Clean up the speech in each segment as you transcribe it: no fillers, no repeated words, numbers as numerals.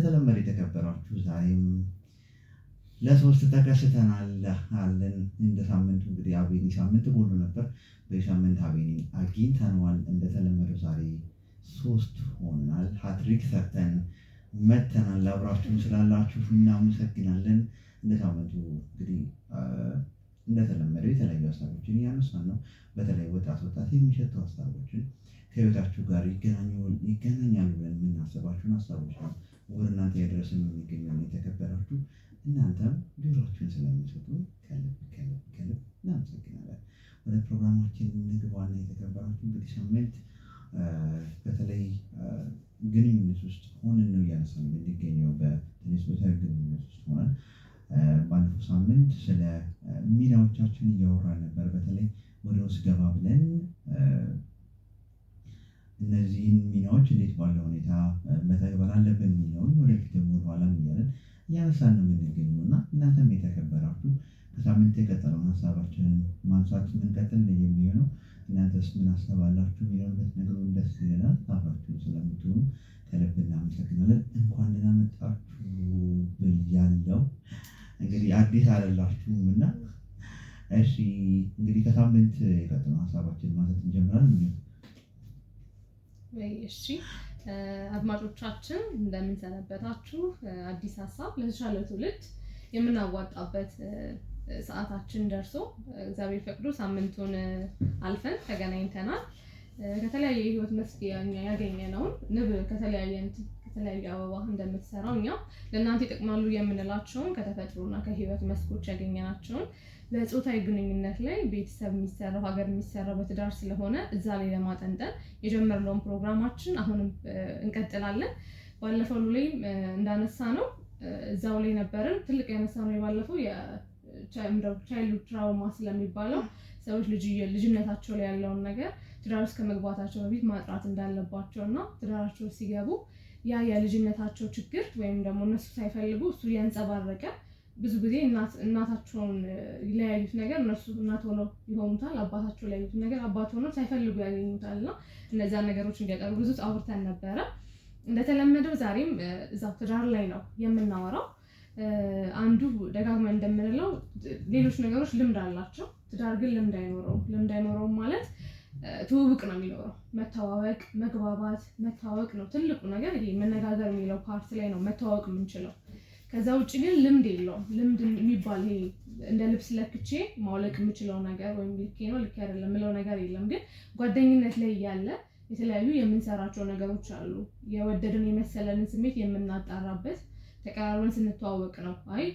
እንደተለመደ የተከበራችሁ ዛሬም ለሶስት ተከስተናል አለን። እንደ ሳምንቱ እንግዲህ አቤኒ ሳምንት ጎሎ ነበር። በሳምንት አቤኒ አግኝተነዋል። እንደተለመደው ዛሬ ሶስት ሆነናል። ሃትሪክ ሰርተን መተናል። አብራችሁን ስላላችሁ እናመሰግናለን። እንደ ሳምንቱ እንግዲህ እንደተለመደው የተለያዩ ሀሳቦችን እያነሳን ነው። በተለይ ወጣት የሚሸቱ ሀሳቦችን ከህይወታችሁ ጋር ይገናኛሉ ብለን የምናስባችሁን ሀሳቦች ነው ወደ እናንተ ያደረስን የሚገኘው። የተከበራችሁ እናንተም ጆሮአችሁን ስለሚሰጡ ከልብ እናመሰግናለን። ወደ ፕሮግራማችን እንግባና የተከበራችሁ እንግዲህ ሳምንት በተለይ ግንኙነት ውስጥ ሆነን ነው እያነሳን የምንገኘው። በትንሽ ቦታዊ ግንኙነት ውስጥ ሆነን ባለፈው ሳምንት ስለ ሚናዎቻችን እያወራን ነበር። በተለይ ወደ ውስጥ ገባ ብለን እነዚህን ሚናዎች እንዴት ባለ ሁኔታ መተግበር አለብን የሚለውን ወደፊት ደግሞ ወደኋላም እያለን እያነሳን ነው የምንገኘው እና እናንተም የተከበራችሁ ከሳምንት የቀጠለውን ሀሳባችንን ማንሳት የምንቀጥል የሚሆነው እናንተስ ምን ሀሳብ አላችሁ የሚለውን ብትነግሩን ደስ ይለናል። አብራችሁን ስለምትሆኑ ከልብ እናመሰግናለን። እንኳን ደህና መጣችሁ ብያለሁ። እንግዲህ አዲስ አይደላችሁም እና እሺ እንግዲህ ከሳምንት የቀጠለውን ሀሳባችንን ማንሳት እንጀምራለን። እሺ አድማጮቻችን እንደምን ሰነበታችሁ? አዲስ ሀሳብ ለተሻለ ትውልድ የምናዋጣበት ሰዓታችን ደርሶ እግዚአብሔር ፈቅዶ ሳምንቱን አልፈን ተገናኝተናል። ከተለያየ የህይወት መስክ ያገኘነውን ንብ ከተለያየ አበባ እንደምትሰራው እኛ ለእናንተ ይጠቅማሉ የምንላቸውን ከተፈጥሮና ከህይወት መስኮች ያገኘናቸውን በጾታዊ ግንኙነት ላይ ቤተሰብ የሚሰራው ሀገር የሚሰራው በትዳር ስለሆነ እዛ ላይ ለማጠንጠን የጀመርነውን ፕሮግራማችን አሁንም እንቀጥላለን። ባለፈው ላይ እንዳነሳ ነው እዛው ላይ ነበርን። ትልቅ ያነሳ ነው የባለፈው የቻይልድ ትራውማ ስለሚባለው ሰዎች ልጅነታቸው ላይ ያለውን ነገር ትዳር ውስጥ ከመግባታቸው በፊት ማጥራት እንዳለባቸው እና ትዳራቸው ሲገቡ ያ የልጅነታቸው ችግር ወይም ደግሞ እነሱ ሳይፈልጉ እሱ ያንጸባረቀ ብዙ ጊዜ እናታቸውን ለያዩት ነገር እነሱ እናት ሆነው ይሆኑታል፣ አባታቸው ለያዩት ነገር አባት ሆነው ሳይፈልጉ ያገኙታል እና እነዚያን ነገሮች እንዲያቀርቡ ብዙ አውርተን ነበረ። እንደተለመደው ዛሬም እዛው ትዳር ላይ ነው የምናወራው። አንዱ ደጋግመን እንደምንለው ሌሎች ነገሮች ልምድ አላቸው፣ ትዳር ግን ልምድ አይኖረውም ማለት ትውውቅ ነው የሚኖረው። መተዋወቅ፣ መግባባት፣ መታወቅ ነው ትልቁ ነገር። ይሄ መነጋገር የሚለው ፓርት ላይ ነው መተዋወቅ የምንችለው። ከዛ ውጭ ግን ልምድ የለውም። ልምድ የሚባል ይሄ እንደ ልብስ ለክቼ ማውለቅ የምችለው ነገር ወይም ልኬ ነው ልክ አይደለም የምለው ነገር የለም። ግን ጓደኝነት ላይ እያለ የተለያዩ የምንሰራቸው ነገሮች አሉ። የወደድን የመሰለንን ስሜት የምናጣራበት ተቀራርበን ስንተዋወቅ ነው አይ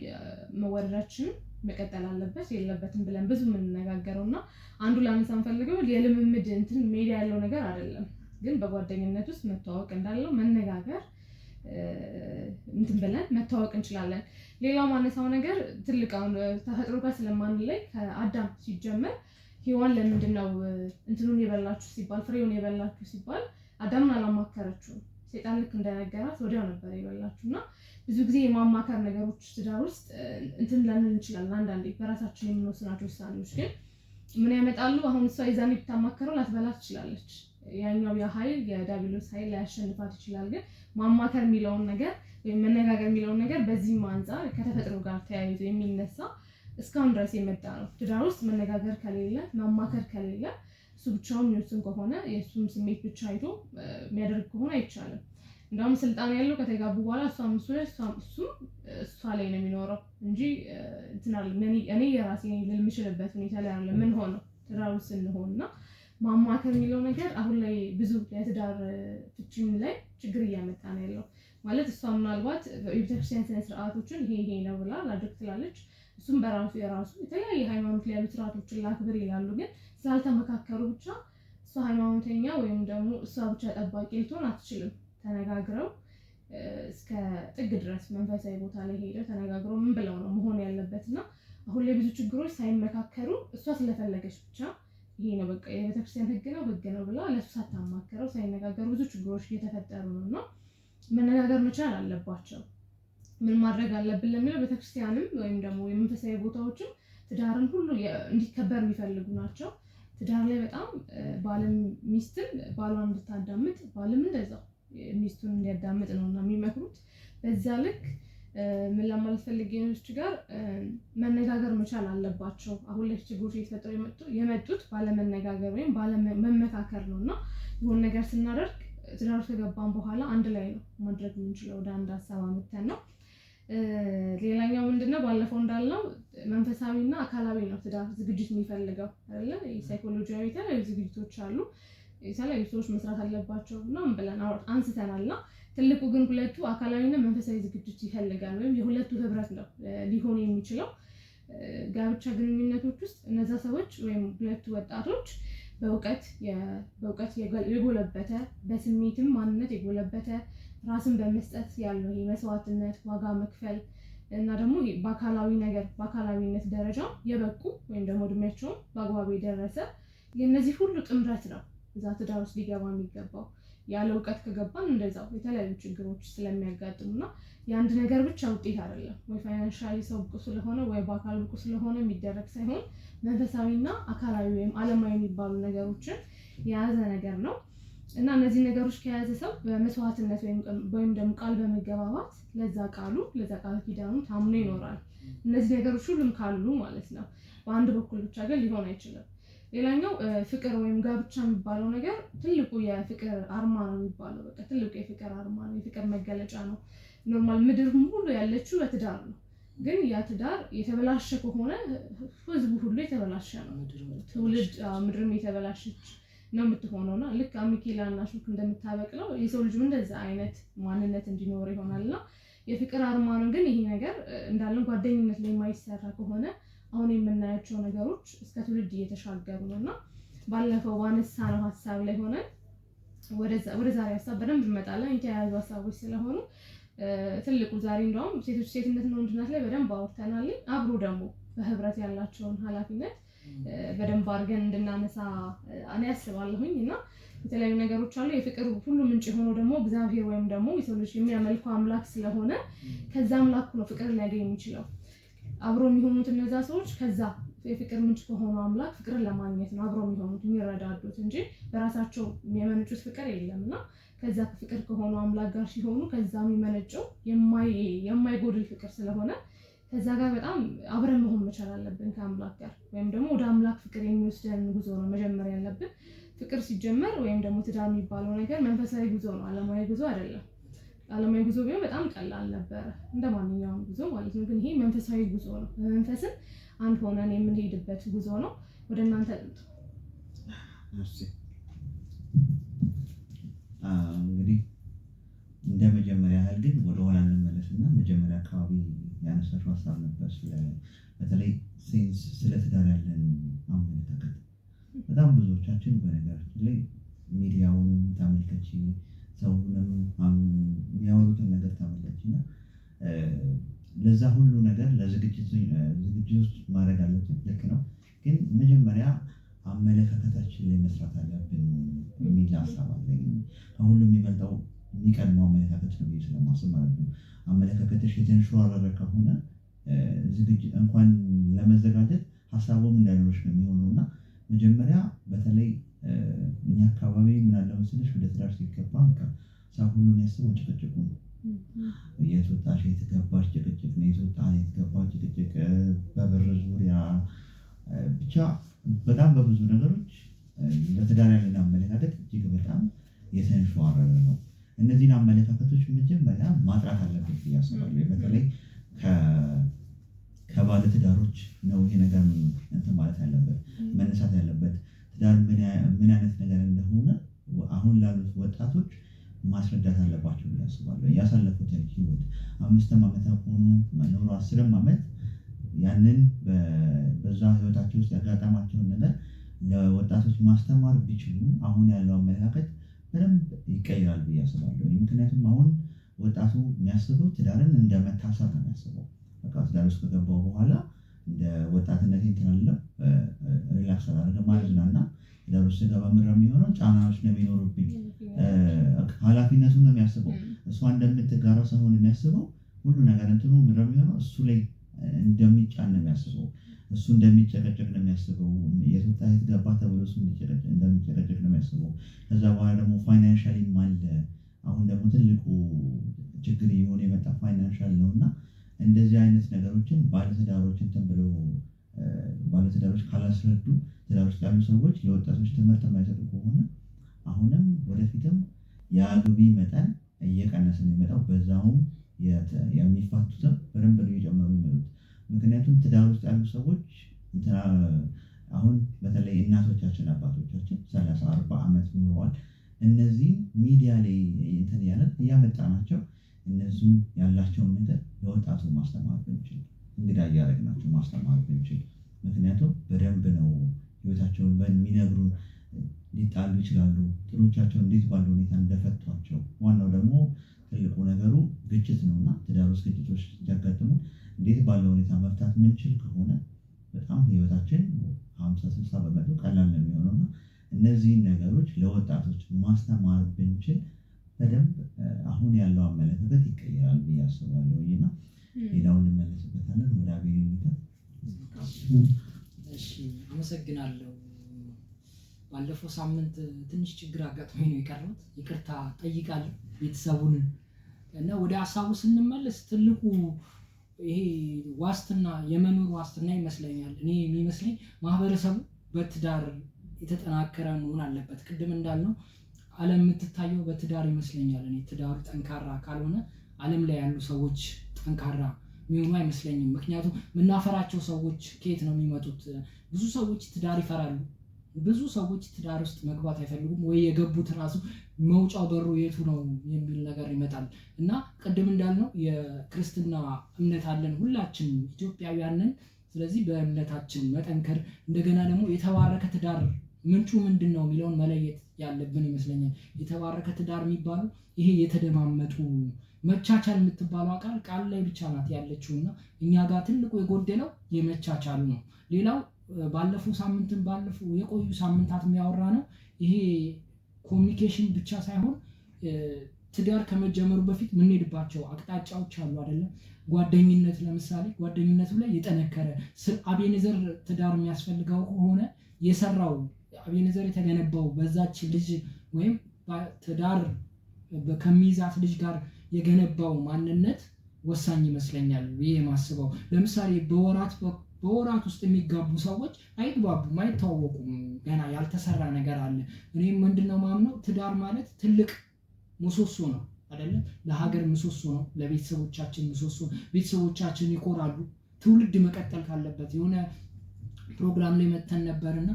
መወደዳችን መቀጠል አለበት የለበትም ብለን ብዙ የምንነጋገረው እና አንዱ ላነሳ የምፈልገው የልምምድ ሜዳ ያለው ነገር አይደለም። ግን በጓደኝነት ውስጥ መተዋወቅ እንዳለው መነጋገር ብለን መተዋወቅ እንችላለን። ሌላው ማነሳው ነገር ትልቅ አሁን ተፈጥሮ ጋር ስለማንለይ ከአዳም ሲጀመር ሔዋን ለምንድነው የበላችሁ ሲባል ፍሬውን የበላችሁ ሲባል አዳምን አላማከረችውም። ሰይጣን ልክ እንደነገራት ወዲያው ነበር የበላችሁ እና ብዙ ጊዜ የማማከር ነገሮች ትዳር ውስጥ ልንል እንችላለን። አንዳንዴ በራሳችን የምንወስናቸው ውሳኔዎች ግን ምን ያመጣሉ? አሁን እሷ የዛኔ ብታማከረው ላትበላ ትችላለች። ያኛው የኃይል የዳቢሎስ ኃይል ሊያሸንፋት ይችላል። ግን ማማከር የሚለውን ነገር ወይም መነጋገር የሚለውን ነገር በዚህም አንፃር ከተፈጥሮ ጋር ተያይዞ የሚነሳ እስካሁን ድረስ የመጣ ነው። ትዳር ውስጥ መነጋገር ከሌለ ማማከር ከሌለ እሱ ብቻውን የሚወስን ከሆነ የእሱን ስሜት ብቻ አይቶ የሚያደርግ ከሆነ አይቻልም። እንደውም ስልጣን ያለው ከተጋቡ በኋላ እሷ ላይ ነው የሚኖረው እንጂ እኔ የራሴ ልል የምችልበት ሁኔታ ላይ አለ ምን ሆነው ትዳር ውስጥ ስንሆንና ማማከር የሚለው ነገር አሁን ላይ ብዙ የትዳር ፍቺም ላይ ችግር እያመጣ ነው ያለው። ማለት እሷ ምናልባት የቤተክርስቲያን ስነ ስርዓቶችን ይሄ ነው ብላ ላድርግ ትላለች። እሱም የራሱ የተለያየ ሃይማኖት ላይ ያሉ ስርዓቶችን ላክብር ይላሉ። ግን ስላልተመካከሩ ብቻ እሷ ሃይማኖተኛ ወይም ደግሞ እሷ ብቻ ጠባቂ ልትሆን አትችልም። ተነጋግረው እስከ ጥግ ድረስ መንፈሳዊ ቦታ ላይ ሄደው ተነጋግረው ምን ብለው ነው መሆን ያለበት እና አሁን ላይ ብዙ ችግሮች ሳይመካከሩ እሷ ስለፈለገች ብቻ ይሄ ነው በቃ የቤተክርስቲያን ህግ ነው ብላ ለሱ ሳታማከረው ሳይነጋገሩ ብዙ ችግሮች እየተፈጠሩ ነው እና መነጋገር መቻል አለባቸው። ምን ማድረግ አለብን ለሚለው ቤተክርስቲያንም ወይም ደግሞ የመንፈሳዊ ቦታዎችም ትዳርን ሁሉ እንዲከበር የሚፈልጉ ናቸው። ትዳር ላይ በጣም ባልም ሚስትም ባሏን እንድታዳምጥ ባልም እንደዛው ሚስቱን እንዲያዳምጥ ነውና የሚመክሩት። በዛ ልክ ምን ለማለት ፈልጌ ነው እዚህ ጋር መነጋገር መቻል አለባቸው። አሁን ላይ ችግሮች እየተፈጠሩ የመጡት ባለመነጋገር ወይም ባለመመካከር ነውና የሆነ ነገር ስናደርግ ትዳር ውስጥ ከገባን በኋላ አንድ ላይ ነው ማድረግ የምንችለው፣ ወደ አንድ ሀሳብ አመተን ነው። ሌላኛው ምንድነው ባለፈው እንዳልነው መንፈሳዊና አካላዊ ነው ትዳር ዝግጅት የሚፈልገው አይደል? ሳይኮሎጂያዊ የተለያዩ ዝግጅቶች አሉ፣ የተለያዩ ሰዎች መስራት አለባቸው ምናምን ብለን አንስተናልና ትልቁ ግን ሁለቱ አካላዊና መንፈሳዊ ዝግጅት ይፈልጋል፣ ወይም የሁለቱ ህብረት ነው ሊሆን የሚችለው። ጋብቻ ግንኙነቶች ውስጥ እነዛ ሰዎች ወይም ሁለቱ ወጣቶች በእውቀት የጎለበተ በስሜትም ማንነት የጎለበተ ራስን በመስጠት ያለው መስዋዕትነት ዋጋ መክፈል እና ደግሞ በአካላዊነት ደረጃ የበቁ ወይም ደግሞ እድሜያቸውን በአግባቡ የደረሰ የእነዚህ ሁሉ ጥምረት ነው እዛ ትዳር ውስጥ ሊገባ የሚገባው። ያለ እውቀት ከገባን እንደዛው የተለያዩ ችግሮች ስለሚያጋጥሙና የአንድ ነገር ብቻ ውጤት አይደለም፣ ወይ ፋይናንሻሊ ሰው ብቁ ስለሆነ ወይ በአካል ብቁ ስለሆነ የሚደረግ ሳይሆን መንፈሳዊና አካላዊ ወይም ዓለማዊ የሚባሉ ነገሮችን የያዘ ነገር ነው እና እነዚህ ነገሮች ከያዘ ሰው በመስዋዕትነት ወይም ደግሞ ቃል በመገባባት ለዛ ቃል ኪዳኑ ታምኖ ይኖራል። እነዚህ ነገሮች ሁሉም ካሉ ማለት ነው። በአንድ በኩል ብቻ ግን ሊሆን አይችልም። ሌላኛው ፍቅር ወይም ጋብቻ የሚባለው ነገር ትልቁ የፍቅር አርማ ነው የሚባለው። በቃ ትልቁ የፍቅር አርማ ነው፣ የፍቅር መገለጫ ነው። ኖርማል ምድር ሙሉ ያለችው በትዳር ነው። ግን ያ ትዳር የተበላሸ ከሆነ ህዝቡ ሁሉ የተበላሸ ነው። ትውልድ ምድርም የተበላሸች ነው የምትሆነውና ልክ አሚኬላና ሹክ እንደምታበቅለው የሰው ልጅ እንደዛ አይነት ማንነት እንዲኖር ይሆናልና የፍቅር አርማ ነው። ግን ይሄ ነገር እንዳለን ጓደኝነት ላይ የማይሰራ ከሆነ አሁን የምናያቸው ነገሮች እስከ ትውልድ እየተሻገሩ ነውና ባለፈው ባነሳነው ሀሳብ ላይ ሆነ ወደ ዛሬ ሀሳብ በደንብ እንመጣለን። የተያያዙ ሀሳቦች ስለሆኑ ትልቁ ዛሬ እንደውም ሴትነትና ወንድነት ላይ በደንብ አውርተናል። አብሮ ደግሞ በህብረት ያላቸውን ኃላፊነት በደንብ አድርገን እንድናነሳ እኔ አስባለሁኝ እና የተለያዩ ነገሮች አሉ። የፍቅር ሁሉ ምንጭ የሆነው ደግሞ እግዚአብሔር ወይም ደግሞ የሰው ልጅ የሚያመልከው አምላክ ስለሆነ ከዛ አምላክ ነው ፍቅር ሊያገኝ የሚችለው። አብሮ የሚሆኑት እነዛ ሰዎች ከዛ የፍቅር ምንጭ ከሆነው አምላክ ፍቅርን ለማግኘት ነው አብሮ የሚሆኑት የሚረዳዱት እንጂ በራሳቸው የሚያመነጩት ፍቅር የለምና ከዛ ፍቅር ከሆነው አምላክ ጋር ሲሆኑ ከዛ የሚመነጨው የማይጎድል ፍቅር ስለሆነ ከዛ ጋር በጣም አብረን መሆን መቻል አለብን ከአምላክ ጋር። ወይም ደግሞ ወደ አምላክ ፍቅር የሚወስደን ጉዞ ነው መጀመር ያለብን። ፍቅር ሲጀመር ወይም ደግሞ ትዳር የሚባለው ነገር መንፈሳዊ ጉዞ ነው፣ ዓለማዊ ጉዞ አይደለም። ዓለማዊ ጉዞ ቢሆን በጣም ቀላል ነበረ እንደ ማንኛውም ጉዞ ማለት ነው። ግን ይሄ መንፈሳዊ ጉዞ ነው። መንፈስን አንድ ሆነን የምንሄድበት ጉዞ ነው። ወደ እናንተ እንግዲህ እንደ መጀመሪያ ያህል ግን ወደ ኋላ እንመለስና መጀመሪያ አካባቢ ያነሳሽው ሀሳብ ነበር በተለይ ስለ ትዳር ያለን አመለካከት። በጣም ብዙዎቻችን በነገራችን ላይ ሚዲያውንም ተመልከች ሰውንም የሚያወሩትን ነገር ተመልከችና ለዛ ሁሉ ነገር ለዝግጅት ውስጥ ማድረግ አለብን። ልክ ነው። ግን መጀመሪያ አመለካከታችን ላይ መስራት አለብን የሚል ሀሳብ አለኝ። ከሁሉም የሚበልጠው የሚቀድመው አመለካከት ነው ብዬ ስለማስብ ማለት ነው። አመለካከትሽ የተንሸዋረረ ከሆነ ዝግጅት እንኳን ለመዘጋጀት ሀሳቡም እንዳይኖርሽ ነው የሚሆነው እና መጀመሪያ በተለይ እኛ አካባቢ ምን አለ መሰለሽ ወደ ትዳር ሲገባ ሰው ሁሉ የሚያስበው ጭቅጭቁ ነው። የት ወጣሽ የት ገባሽ ጭቅጭቅ ነው። የት ወጣ የት ገባሽ ጭቅጭቅ፣ በብር ዙሪያ ብቻ በጣም በብዙ ነገሮች ለትዳር ያለን አመለካከት እጅግ በጣም የተንሸዋረረ ነው። እነዚህን አመለካከቶች መጀመሪያ ማጥራት አለበት ብዬ አስባለሁ። በተለይ ከባለ ትዳሮች ነው ይሄ ነገር እንትን ማለት ያለበት መነሳት ያለበት። ትዳር ምን አይነት ነገር እንደሆነ አሁን ላሉት ወጣቶች ማስረዳት አለባቸው ብዬ አስባለሁ። ያሳለፉትን ህይወት 5 ዓመት ሆኖ መኖሩ 10 ዓመት ያንን በዛ ህይወታቸው ውስጥ ያጋጠማቸውን ነገር ለወጣቶች ማስተማር ቢችሉ አሁን ያለው አመለካከት በደንብ ይቀይራል ብዬ አስባለሁ። ምክንያቱም አሁን ወጣቱ የሚያስበው ትዳርን እንደመታሰር ነው የሚያስበው። በቃ ትዳር ውስጥ ከገባው በኋላ እንደ ወጣትነት እንትናለው ሪላክስ አደረገ ማለት ነውና ትዳር ውስጥ ገባ ምንድነው የሚሆነው? ጫናዎች ነው የሚኖሩብኝ። ኃላፊነቱን ነው የሚያስበው። እሷ እንደምትጋራው ሳይሆን የሚያስበው ሁሉ ነገር እንትኑ ምንድነው የሚሆነው? እሱ ላይ እንደሚጫን ነው የሚያስበው። እሱ እንደሚጨቀጨቅ ነው የሚያስበው። የት ገባ ተብሎ እሱ እንደሚጨቀጨቅ ነው የሚያስበው። ከዛ በኋላ ደግሞ ፋይናንሻሊ አለ አሁን ደግሞ ትልቁ ችግር እየሆነ የመጣ ፋይናንሻል ነው እና እንደዚህ አይነት ነገሮችን ባለትዳሮች እንትን ብለው ባለትዳሮች ካላስረዱ ትዳር ውስጥ ያሉ ሰዎች ለወጣቶች ትምህርት የማይሰጡ ከሆነ አሁንም ወደፊትም የአግቢ መጠን እየቀነሰ ነው የሚመጣው። በዛውም የሚፋቱትም በደንብ ነው እየጨመሩ የሚመጡት። ምክንያቱም ትዳር ውስጥ ያሉ ሰዎች አሁን በተለይ እናቶቻችን አባቶቻችን 30-40 ዓመት ኖረዋል። እነዚህ ሚዲያ ላይ እንትን ያለን እያመጣናቸው እነሱን ያላቸውን ነገር ለወጣቱ ማስተማር ብንችል፣ እንግዳ እያደረግናቸው ማስተማር ብንችል፣ ምክንያቱም በደንብ ነው ህይወታቸውን በሚነግሩን። ሊጣሉ ይችላሉ። ጥሎቻቸውን እንዴት ባለ ሁኔታ እንደፈቷቸው። ዋናው ደግሞ ትልቁ ነገሩ ግጭት ነውና ትዳር ውስጥ ግጭቶች ሲያጋጥሙ እንዴት ባለ ሁኔታ መፍታት ምንችል ከሆነ በጣም ህይወታችን 50-60 በመቶ ቀላል ነው የሚሆነውና እነዚህን ነገሮች ለወጣቶች ማስተማር ብንችል በደንብ አሁን ያለው አመለካከት ይቀየራል ብዬ አስባለሁ። እና ሌላውን እንመለስበታለን። ወደ አቤል የሚታ። እሺ፣ አመሰግናለሁ። ባለፈው ሳምንት ትንሽ ችግር አጋጥሞኝ ነው የቀረሁት። ይቅርታ ጠይቃለሁ ቤተሰቡን እና ወደ ሀሳቡ ስንመለስ ትልቁ ይሄ ዋስትና የመኖር ዋስትና ይመስለኛል። እኔ የሚመስለኝ ማህበረሰቡ በትዳር የተጠናከረ መሆን አለበት። ቅድም እንዳልነው ዓለም የምትታየው በትዳር ይመስለኛል። እኔ ትዳሩ ጠንካራ ካልሆነ ዓለም ላይ ያሉ ሰዎች ጠንካራ የሚሆኑ አይመስለኝም። ምክንያቱም የምናፈራቸው ሰዎች ከየት ነው የሚመጡት? ብዙ ሰዎች ትዳር ይፈራሉ። ብዙ ሰዎች ትዳር ውስጥ መግባት አይፈልጉም፣ ወይ የገቡት ራሱ መውጫው በሩ የቱ ነው የሚል ነገር ይመጣል። እና ቅድም እንዳልነው የክርስትና እምነት አለን ሁላችንም ኢትዮጵያውያንን። ስለዚህ በእምነታችን መጠንከር፣ እንደገና ደግሞ የተባረከ ትዳር ምንጩ ምንድን ነው የሚለውን መለየት ያለብን ይመስለኛል። የተባረከ ትዳር የሚባለው ይሄ የተደማመጡ መቻቻል የምትባለው ቃል ላይ ብቻ ናት ያለችው እና እኛ ጋር ትልቁ የጎደለው የመቻቻሉ ነው። ሌላው ባለፉ የቆዩ ሳምንታት የሚያወራ ነው ይሄ ኮሚኒኬሽን ብቻ ሳይሆን ትዳር ከመጀመሩ በፊት የምንሄድባቸው አቅጣጫዎች አሉ አይደለም። ጓደኝነት ለምሳሌ ጓደኝነቱ ላይ የጠነከረ አቤኔዘር ትዳር የሚያስፈልገው ከሆነ የሰራው አቤኔዘር የተገነባው በዛች ልጅ ወይም ትዳር ከሚይዛት ልጅ ጋር የገነባው ማንነት ወሳኝ ይመስለኛል ብዬ የማስበው። ለምሳሌ በወራት ውስጥ የሚጋቡ ሰዎች አይግባቡም፣ አይተዋወቁም። ገና ያልተሰራ ነገር አለ። እኔም ምንድነው ማምነው ትዳር ማለት ትልቅ ምሰሶ ነው አይደለም? ለሀገር ምሰሶ ነው፣ ለቤተሰቦቻችን ምሰሶ። ቤተሰቦቻችን ይኮራሉ። ትውልድ መቀጠል ካለበት የሆነ ፕሮግራም ላይ መተን ነበርና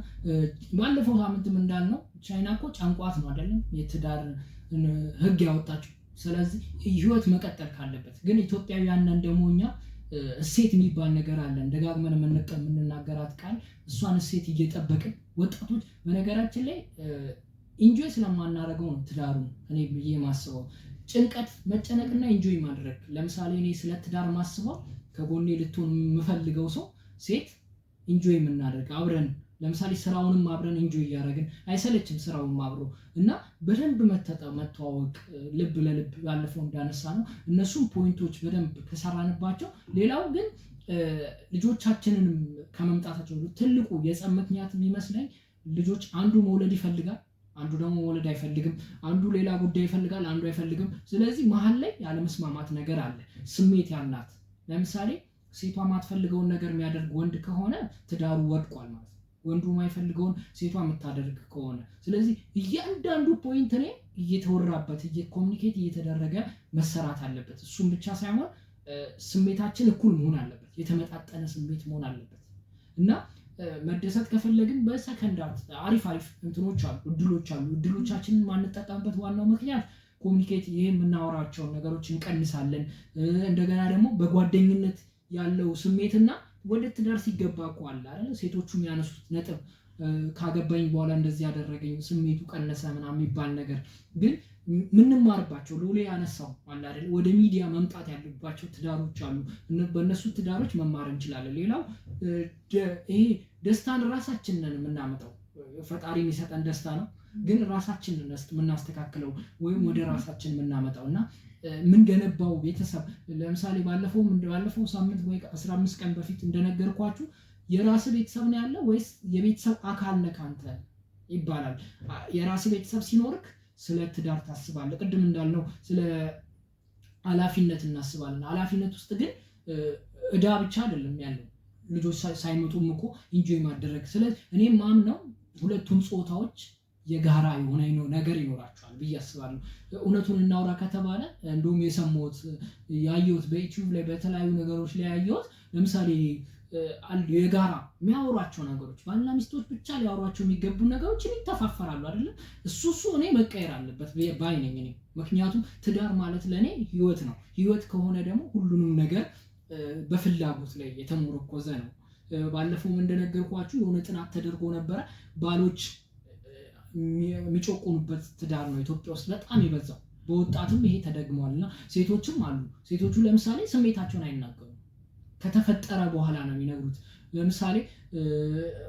ባለፈው ሳምንትም እንዳልነው ቻይና እኮ ጫንቋት ነው አይደለም የትዳር ህግ ያወጣችው። ስለዚህ ህይወት መቀጠል ካለበት ግን ኢትዮጵያውያንን ደግሞ እኛ እሴት የሚባል ነገር አለን፣ ደጋግመን የምንናገራት ቃል። እሷን እሴት እየጠበቅን ወጣቶች በነገራችን ላይ ኢንጆይ ስለማናደርገው ነው ትዳሩን እኔ ብዬ ማስበው። ጭንቀት መጨነቅና ኢንጆይ ማድረግ። ለምሳሌ እኔ ስለ ትዳር ማስበው ከጎኔ ልትሆን የምፈልገው ሰው ሴት ኢንጆይ የምናደርግ አብረን፣ ለምሳሌ ስራውንም አብረን ኢንጆይ እያደረግን አይሰለችም ስራውንም አብሮ እና በደንብ መተዋወቅ፣ ልብ ለልብ ባለፈው እንዳነሳ ነው እነሱም ፖይንቶች በደንብ ከሰራንባቸው። ሌላው ግን ልጆቻችንንም ከመምጣታቸው ትልቁ የጸብ ምክንያት የሚመስለኝ ልጆች አንዱ መውለድ ይፈልጋል፣ አንዱ ደግሞ መውለድ አይፈልግም፣ አንዱ ሌላ ጉዳይ ይፈልጋል፣ አንዱ አይፈልግም። ስለዚህ መሀል ላይ ያለመስማማት ነገር አለ። ስሜት ያላት ለምሳሌ ሴቷ ማትፈልገውን ነገር የሚያደርግ ወንድ ከሆነ ትዳሩ ወድቋል ማለት ነው። ወንዱ ማይፈልገውን ሴቷ የምታደርግ ከሆነ ስለዚህ እያንዳንዱ ፖይንት ላይ እየተወራበት ኮሚኒኬት እየተደረገ መሰራት አለበት። እሱም ብቻ ሳይሆን ስሜታችን እኩል መሆን አለበት፣ የተመጣጠነ ስሜት መሆን አለበት እና መደሰት ከፈለግን በሰከንዳት አሪፍ እንትኖች አሉ፣ እድሎች አሉ። እድሎቻችንን ማንጠቀምበት ዋናው ምክንያት ኮሚኒኬት ይሄ የምናወራቸውን ነገሮች እንቀንሳለን። እንደገና ደግሞ በጓደኝነት ያለው ስሜትና ወደ ትዳር ሲገባ እኮ አለ አይደል? ሴቶቹ የሚያነሱት ነጥብ ካገባኝ በኋላ እንደዚህ ያደረገኝ ስሜቱ ቀነሰ ምናምን የሚባል ነገር ግን ምንማርባቸው ሎሌ ያነሳው አለ አይደል? ወደ ሚዲያ መምጣት ያለባቸው ትዳሮች አሉ። በእነሱ ትዳሮች መማር እንችላለን። ሌላው ይሄ ደስታን ራሳችንን የምናመጣው ፈጣሪ የሚሰጠን ደስታ ነው፣ ግን ራሳችንን የምናስተካክለው ወይም ወደ ራሳችን የምናመጣው እና ምን ገነባው ቤተሰብ። ለምሳሌ ባለፈው ሳምንት ወይ 15 ቀን በፊት እንደነገርኳችሁ የራስ ቤተሰብ ነው ያለ ወይስ የቤተሰብ አካል ነህ አንተ ይባላል። የራስ ቤተሰብ ሲኖርክ ስለ ትዳር ታስባለህ። ቅድም እንዳልነው ስለ ኃላፊነት እናስባለን። ኃላፊነት ውስጥ ግን እዳ ብቻ አይደለም ያለው፣ ልጆች ሳይመጡም እኮ ኢንጆይ ማድረግ። ስለዚህ እኔም ማምነው ሁለቱም ጾታዎች የጋራ የሆነ ነገር ይኖራቸዋል ብዬ አስባለሁ። እውነቱን እናውራ ከተባለ እንደውም የሰማሁት ያየሁት በዩቲዩብ ላይ በተለያዩ ነገሮች ላይ ያየሁት ለምሳሌ የጋራ የሚያወሯቸው ነገሮች ባልና ሚስቶች ብቻ ሊያወሯቸው የሚገቡ ነገሮች ይተፋፈራሉ አይደለም። እሱ እኔ መቀየር አለበት ባይ ነኝ እኔ። ምክንያቱም ትዳር ማለት ለእኔ ህይወት ነው። ህይወት ከሆነ ደግሞ ሁሉንም ነገር በፍላጎት ላይ የተሞረኮዘ ነው። ባለፈው እንደነገርኳችሁ የሆነ ጥናት ተደርጎ ነበረ። ባሎች የሚጮቁኑበት ትዳር ነው ኢትዮጵያ ውስጥ በጣም የበዛው። በወጣትም ይሄ ተደግሟልና ሴቶችም አሉ። ሴቶቹ ለምሳሌ ስሜታቸውን አይናገሩም፣ ከተፈጠረ በኋላ ነው የሚነግሩት። ለምሳሌ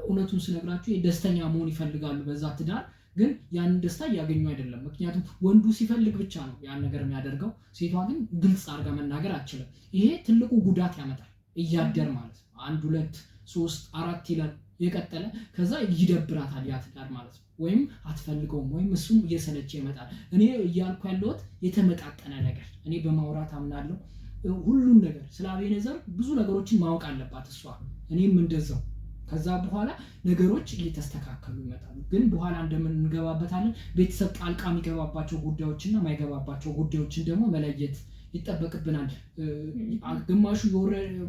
እውነቱን ስነግራችሁ ደስተኛ መሆን ይፈልጋሉ በዛ ትዳር፣ ግን ያንን ደስታ እያገኙ አይደለም። ምክንያቱም ወንዱ ሲፈልግ ብቻ ነው ያን ነገር የሚያደርገው፣ ሴቷ ግን ግልጽ አድርጋ መናገር አትችልም። ይሄ ትልቁ ጉዳት ያመጣል እያደር ማለት ነው። 1 2 3 4 ይላል የቀጠለ፣ ከዛ ይደብራታል ያ ትዳር ማለት ነው። ወይም አትፈልገውም፣ ወይም እሱም እየሰለቸ ይመጣል። እኔ እያልኩ ያለሁት የተመጣጠነ ነገር፣ እኔ በማውራት አምናለሁ። ሁሉን ነገር ስለ አቤኔዘር ብዙ ነገሮችን ማወቅ አለባት እሷ፣ እኔም እንደዛው። ከዛ በኋላ ነገሮች እየተስተካከሉ ይመጣሉ። ግን በኋላ እንደምንገባበታለን ቤተሰብ ጣልቃ የሚገባባቸው ጉዳዮችና የማይገባባቸው ጉዳዮችን ደግሞ መለየት ይጠበቅብናል። ግማሹ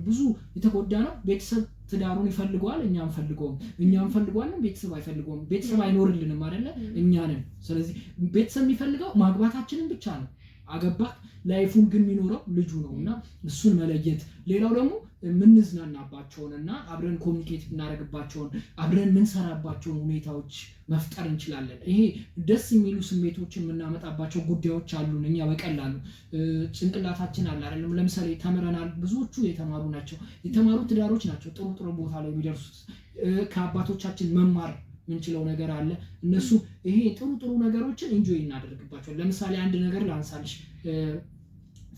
ብዙ የተጎዳ ነው። ቤተሰብ ትዳሩን ይፈልገዋል፣ እኛ አንፈልገውም። እኛ እንፈልገዋለን፣ ቤተሰብ አይፈልገውም። ቤተሰብ አይኖርልንም አይደለ? እኛንን። ስለዚህ ቤተሰብ የሚፈልገው ማግባታችንን ብቻ ነው። አገባህ ላይፉን ግን የሚኖረው ልጁ ነው እና እሱን መለየት። ሌላው ደግሞ የምንዝናናባቸውንና አብረን ኮሚኒኬት የምናደርግባቸውን አብረን የምንሰራባቸውን ሁኔታዎች መፍጠር እንችላለን። ይሄ ደስ የሚሉ ስሜቶችን የምናመጣባቸው ጉዳዮች አሉን። እኛ በቀላሉ ጭንቅላታችን አለ አይደለም። ለምሳሌ ተምረናል፣ ብዙዎቹ የተማሩ ናቸው፣ የተማሩ ትዳሮች ናቸው ጥሩ ጥሩ ቦታ ላይ የሚደርሱት። ከአባቶቻችን መማር ምንችለው ነገር አለ። እነሱ ይሄ ጥሩ ጥሩ ነገሮችን ኢንጆይ እናደርግባቸዋል። ለምሳሌ አንድ ነገር ላንሳልሽ።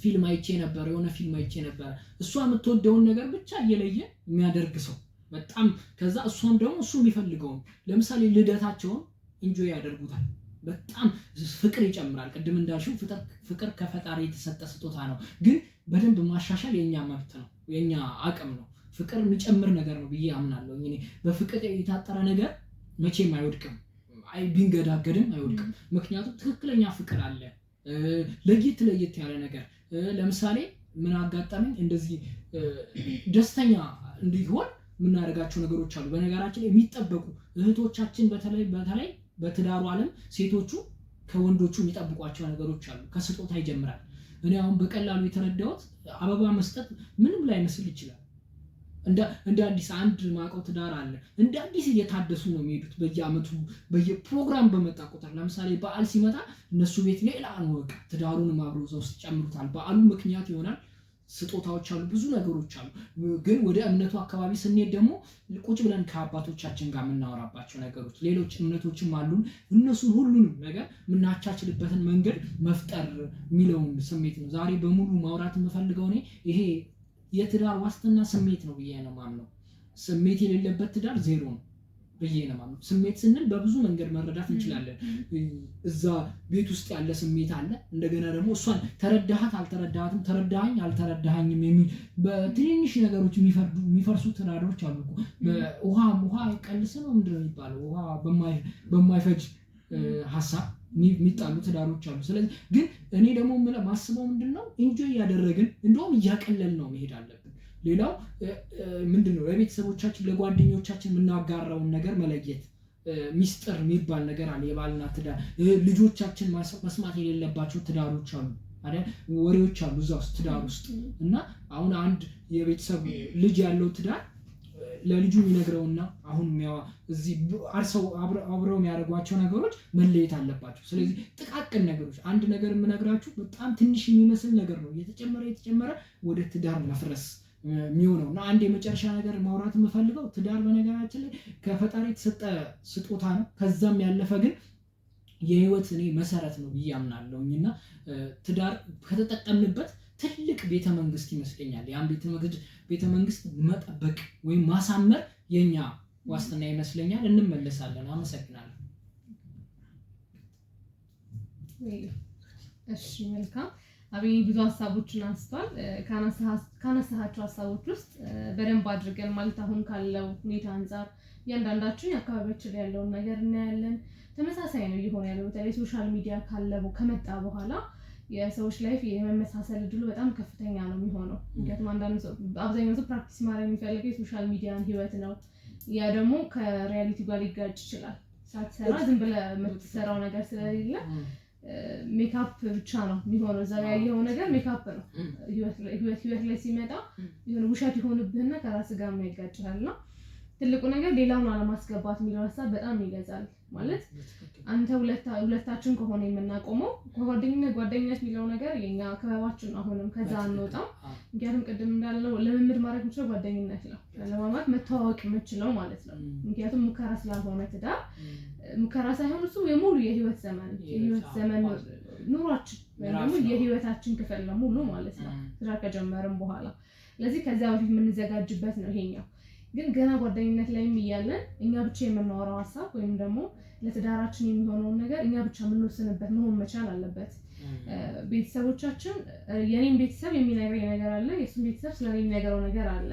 ፊልም አይቼ ነበር፣ የሆነ ፊልም አይቼ ነበር። እሷ የምትወደውን ነገር ብቻ እየለየ የሚያደርግ ሰው በጣም፣ ከዛ እሷም ደግሞ እሱ የሚፈልገውን፣ ለምሳሌ ልደታቸውን ኢንጆይ ያደርጉታል። በጣም ፍቅር ይጨምራል። ቅድም እንዳልሽው ፍቅር ከፈጣሪ የተሰጠ ስጦታ ነው፣ ግን በደንብ ማሻሻል የኛ መብት ነው፣ የኛ አቅም ነው። ፍቅር የሚጨምር ነገር ነው ብዬ አምናለሁ እኔ። በፍቅር የታጠረ ነገር መቼም አይወድቅም፣ ቢንገዳገድም አይወድቅም። ምክንያቱም ትክክለኛ ፍቅር አለ፣ ለየት ያለ ነገር። ለምሳሌ ምን አጋጠመኝ፣ እንደዚህ ደስተኛ እንዲሆን የምናደርጋቸው ነገሮች አሉ። በነገራችን ላይ የሚጠበቁ እህቶቻችን በተለይ በትዳሩ ዓለም ሴቶቹ ከወንዶቹ የሚጠብቋቸው ነገሮች አሉ። ከስጦታ ይጀምራል። እኔ አሁን በቀላሉ የተረዳሁት አበባ መስጠት ምንም ላይ መስል ይችላል። እንደ አዲስ አንድ ማቀው ትዳር አለ፣ እንደ አዲስ እየታደሱ ነው የሚሄዱት በየአመቱ በየፕሮግራም በመጣ ቁጥር። ለምሳሌ በዓል ሲመጣ እነሱ ቤት ሌላ ነው፣ በቃ ትዳሩንም አብረው እዛ ውስጥ ጨምሩታል። በዓሉ ምክንያት ይሆናል፣ ስጦታዎች አሉ፣ ብዙ ነገሮች አሉ። ግን ወደ እምነቱ አካባቢ ስንሄድ ደግሞ ቁጭ ብለን ከአባቶቻችን ጋር የምናወራባቸው ነገሮች፣ ሌሎች እምነቶችም አሉን። እነሱን ሁሉንም ነገር የምናቻችልበትን መንገድ መፍጠር የሚለውን ስሜት ነው ዛሬ በሙሉ ማውራት የምፈልገው እኔ። ይሄ የትዳር ዋስትና ስሜት ነው ብዬ ነው የማምነው። ስሜት የሌለበት ትዳር ዜሮ ነው ብዬ ነው የማምነው። ስሜት ስንል በብዙ መንገድ መረዳት እንችላለን። እዛ ቤት ውስጥ ያለ ስሜት አለ። እንደገና ደግሞ እሷን ተረዳሃት አልተረዳሃትም፣ ተረዳኸኝ አልተረዳኸኝም የሚል በትንንሽ ነገሮች የሚፈርሱ ትዳሮች አሉ እኮ። ውሃ ቀልስ ነው ምንድን ነው የሚባለው? ውሃ በማይፈጅ ሀሳብ የሚጣሉ ትዳሮች አሉ። ስለዚህ ግን እኔ ደግሞ ማስበው ምንድነው ኢንጆይ እያደረግን እንደውም እያቀለል ነው መሄድ አለብን። ሌላው ምንድነው ለቤተሰቦቻችን ለጓደኞቻችን የምናጋራውን ነገር መለየት። ሚስጥር የሚባል ነገር አለ። የባልና ትዳር ልጆቻችን መስማት የሌለባቸው ትዳሮች አሉ አይደል? ወሬዎች አሉ እዛ ውስጥ ትዳር ውስጥ እና አሁን አንድ የቤተሰብ ልጅ ያለው ትዳር ለልጁ የሚነግረውና አሁን እዚህ አርሰው አብረው የሚያደርጓቸው ነገሮች መለየት አለባቸው። ስለዚህ ጥቃቅን ነገሮች፣ አንድ ነገር የምነግራችሁ በጣም ትንሽ የሚመስል ነገር ነው እየተጨመረ ወደ ትዳር መፍረስ የሚሆነው እና አንድ የመጨረሻ ነገር ማውራት የምፈልገው ትዳር በነገራችን ላይ ከፈጣሪ የተሰጠ ስጦታ ነው። ከዛም ያለፈ ግን የህይወት እኔ መሰረት ነው ብዬ አምናለሁኝ እና ትዳር ከተጠቀምንበት ትልቅ ቤተመንግስት ይመስለኛል። ያን ቤተመንግስት መጠበቅ ወይም ማሳመር የኛ ዋስትና ይመስለኛል። እንመለሳለን። አመሰግናለሁ። እሺ መልካም አብይ ብዙ ሀሳቦችን አንስቷል። ካነሳሃቸው ሀሳቦች ውስጥ በደንብ አድርገን ማለት አሁን ካለው ሁኔታ አንፃር እያንዳንዳችን የአካባቢያችን ያለውን ነገር እናያለን። ተመሳሳይ ነው እየሆነ ያለው። በተለይ ሶሻል ሚዲያ ከመጣ በኋላ የሰዎች ላይፍ የመመሳሰል እድሉ በጣም ከፍተኛ ነው የሚሆነው። ምክንያቱም አብዛኛው ሰው ፕራክቲስ ማድረግ የሚፈልገው የሶሻል ሚዲያን ህይወት ነው። ያ ደግሞ ከሪያሊቲ ጋር ሊጋጭ ይችላል። ሳትሰራ ዝም ብለህ የምትሰራው ነገር ስለሌለ ሜካፕ ብቻ ነው የሚሆነው። እዛ ያየኸው ነገር ሜካፕ ነው። ህይወት ላይ ሲመጣ የሆነ ውሸት ይሆንብህና ከራስህ ጋር የሚያጋጭሃልና ትልቁ ነገር ሌላውን አለማስገባት የሚለው ሀሳብ በጣም ይገዛል። ማለት አንተ ሁለታችን ከሆነ የምናቆመው ጓደኝነት የሚለው ነገር የኛ ክበባችን አሁንም ከዛ አንወጣም። ምክንያቱም ቅድም እንዳለው ልምምድ ማድረግ የምችለው ጓደኝነት ነው። ለማማት መተዋወቅ የምችለው ማለት ነው። ምክንያቱም ሙከራ ስላልሆነ ትዳር ሙከራ ሳይሆን እሱ የሙሉ የህይወት ዘመን ኑሯችን ወይም ደግሞ የህይወታችን ክፍል ነው ሙሉ ማለት ነው ትዳር ከጀመርን በኋላ። ስለዚህ ከዛ በፊት የምንዘጋጅበት ነው ይሄኛው። ግን ገና ጓደኝነት ላይም እያለን እኛ ብቻ የምናወራው ሀሳብ ወይም ደግሞ ለትዳራችን የሚሆነውን ነገር እኛ ብቻ የምንወስንበት መሆን መቻል አለበት። ቤተሰቦቻችን የኔን ቤተሰብ የሚነግረኝ ነገር አለ፣ የእሱን ቤተሰብ ስለኔ የሚነግረው ነገር አለ።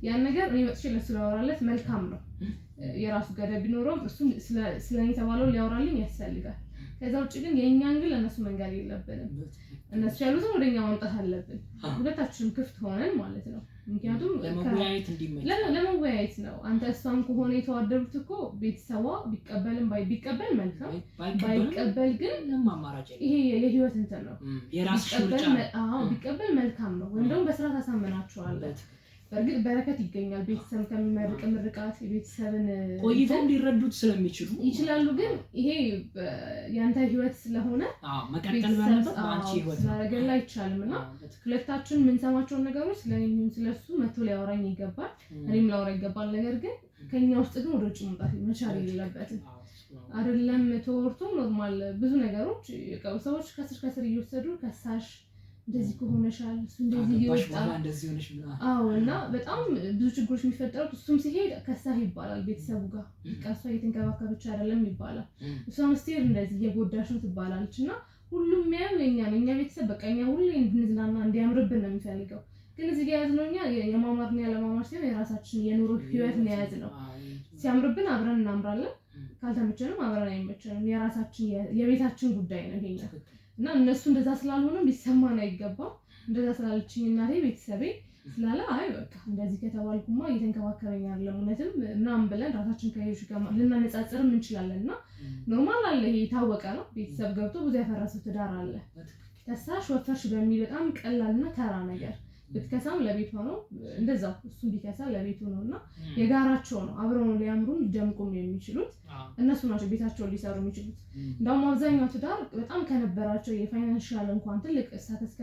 ያን ነገር እኔ መጥቼ ለሱ ላወራለት መልካም ነው። የራሱ ገደብ ቢኖረውም እሱ ስለኔ የተባለው ሊያወራልኝ ያስፈልጋል። ከዛ ውጭ ግን የእኛን ግን ለእነሱ መንገድ የለብንም። እነሱ ያሉትን ወደኛ ማምጣት አለብን። ሁለታችንም ክፍት ሆነን ማለት ነው። ምክንያቱም ለመወያየት ነው። አንተ እሷም ከሆነ የተዋደዱት እኮ ቤተሰቧ ቢቀበል መልካም፣ ባይቀበል ግን ይሄ የህይወት እንትን ነው። ቢቀበል መልካም ነው። ወይም ደግሞ በስራ ታሳምናቸዋለህ። በእርግጥ በረከት ይገኛል። ቤተሰብ ከሚመርቅ ምርቃት የቤተሰብን ቆይተው ሊረዱት ስለሚችሉ ይችላሉ። ግን ይሄ ያንተ ህይወት ስለሆነ መቀጠል ባለበት አንቺ ህይወት ስለረገላ አይቻልም። እና ሁለታችን የምንሰማቸውን ነገሮች ስለኔም ስለሱ መቶ ሊያወራኝ ይገባል፣ እኔም ላወራ ይገባል። ነገር ግን ከኛ ውስጥ ግን ወደ ውጭ መውጣት መቻል የለበትም። አይደለም ተወርቶ ኖርማል ብዙ ነገሮች ሰዎች ከስር እየወሰዱ ከሳሽ እንደዚህ ከሆነሻል እሱ እንደዚህ ይወጣል እንደዚህ ሆነሽ እና በጣም ብዙ ችግሮች የሚፈጠሩት እሱም ሲሄድ ከሳህ ይባላል ቤተሰቡ ጋር ቀሷ እየተንከባከበች አይደለም ይባላል። እሷም ስቴር እንደዚህ እየጎዳሽ ነው ትባላለች። እና ሁሉም የኛ ቤተሰብ በቃ እኛ ሁሌ እንድንዝናና እንዲያምርብን ነው የሚፈልገው። ግን እዚህ ጋር ያዝነው እኛ የማማርና ያለማማር ሲሆን የራሳችን የኑሮ ህይወት ነው የያዝነው። ሲያምርብን አብረን እናምራለን፣ ካልተመቸንም አብረን አይመቸንም። የራሳችን የቤታችን ጉዳይ ነው ይሄኛ። እና እነሱ እንደዛ ስላልሆነ ሊሰማን አይገባም። እንደዛ ስላለችኝ እናቴ ቤተሰቤ ስላለ አይ በቃ እንደዚህ ከተባልኩማ እየተንከባከበኝ አይደለም እውነትም ምናምን ብለን ራሳችን ከሌሎች ጋር ልናነጻጽርም እንችላለን። እና ኖርማል አለ፣ ይሄ የታወቀ ነው። ቤተሰብ ገብቶ ብዙ ያፈረሰው ትዳር አለ። ከሳሽ ወፈርሽ በሚል በጣም ቀላልና ተራ ነገር ብትከሳም ለቤቷ ነው፣ እንደዛው እሱም ቢከሳ ለቤቱ ነው። እና የጋራቸው ነው። አብረው ነው ሊያምሩም ሊደምቁም የሚችሉት እነሱ ናቸው፣ ቤታቸውን ሊሰሩ የሚችሉት። እንደውም አብዛኛው ትዳር በጣም ከነበራቸው የፋይናንሻል እንኳን ትልቅ ስታተስ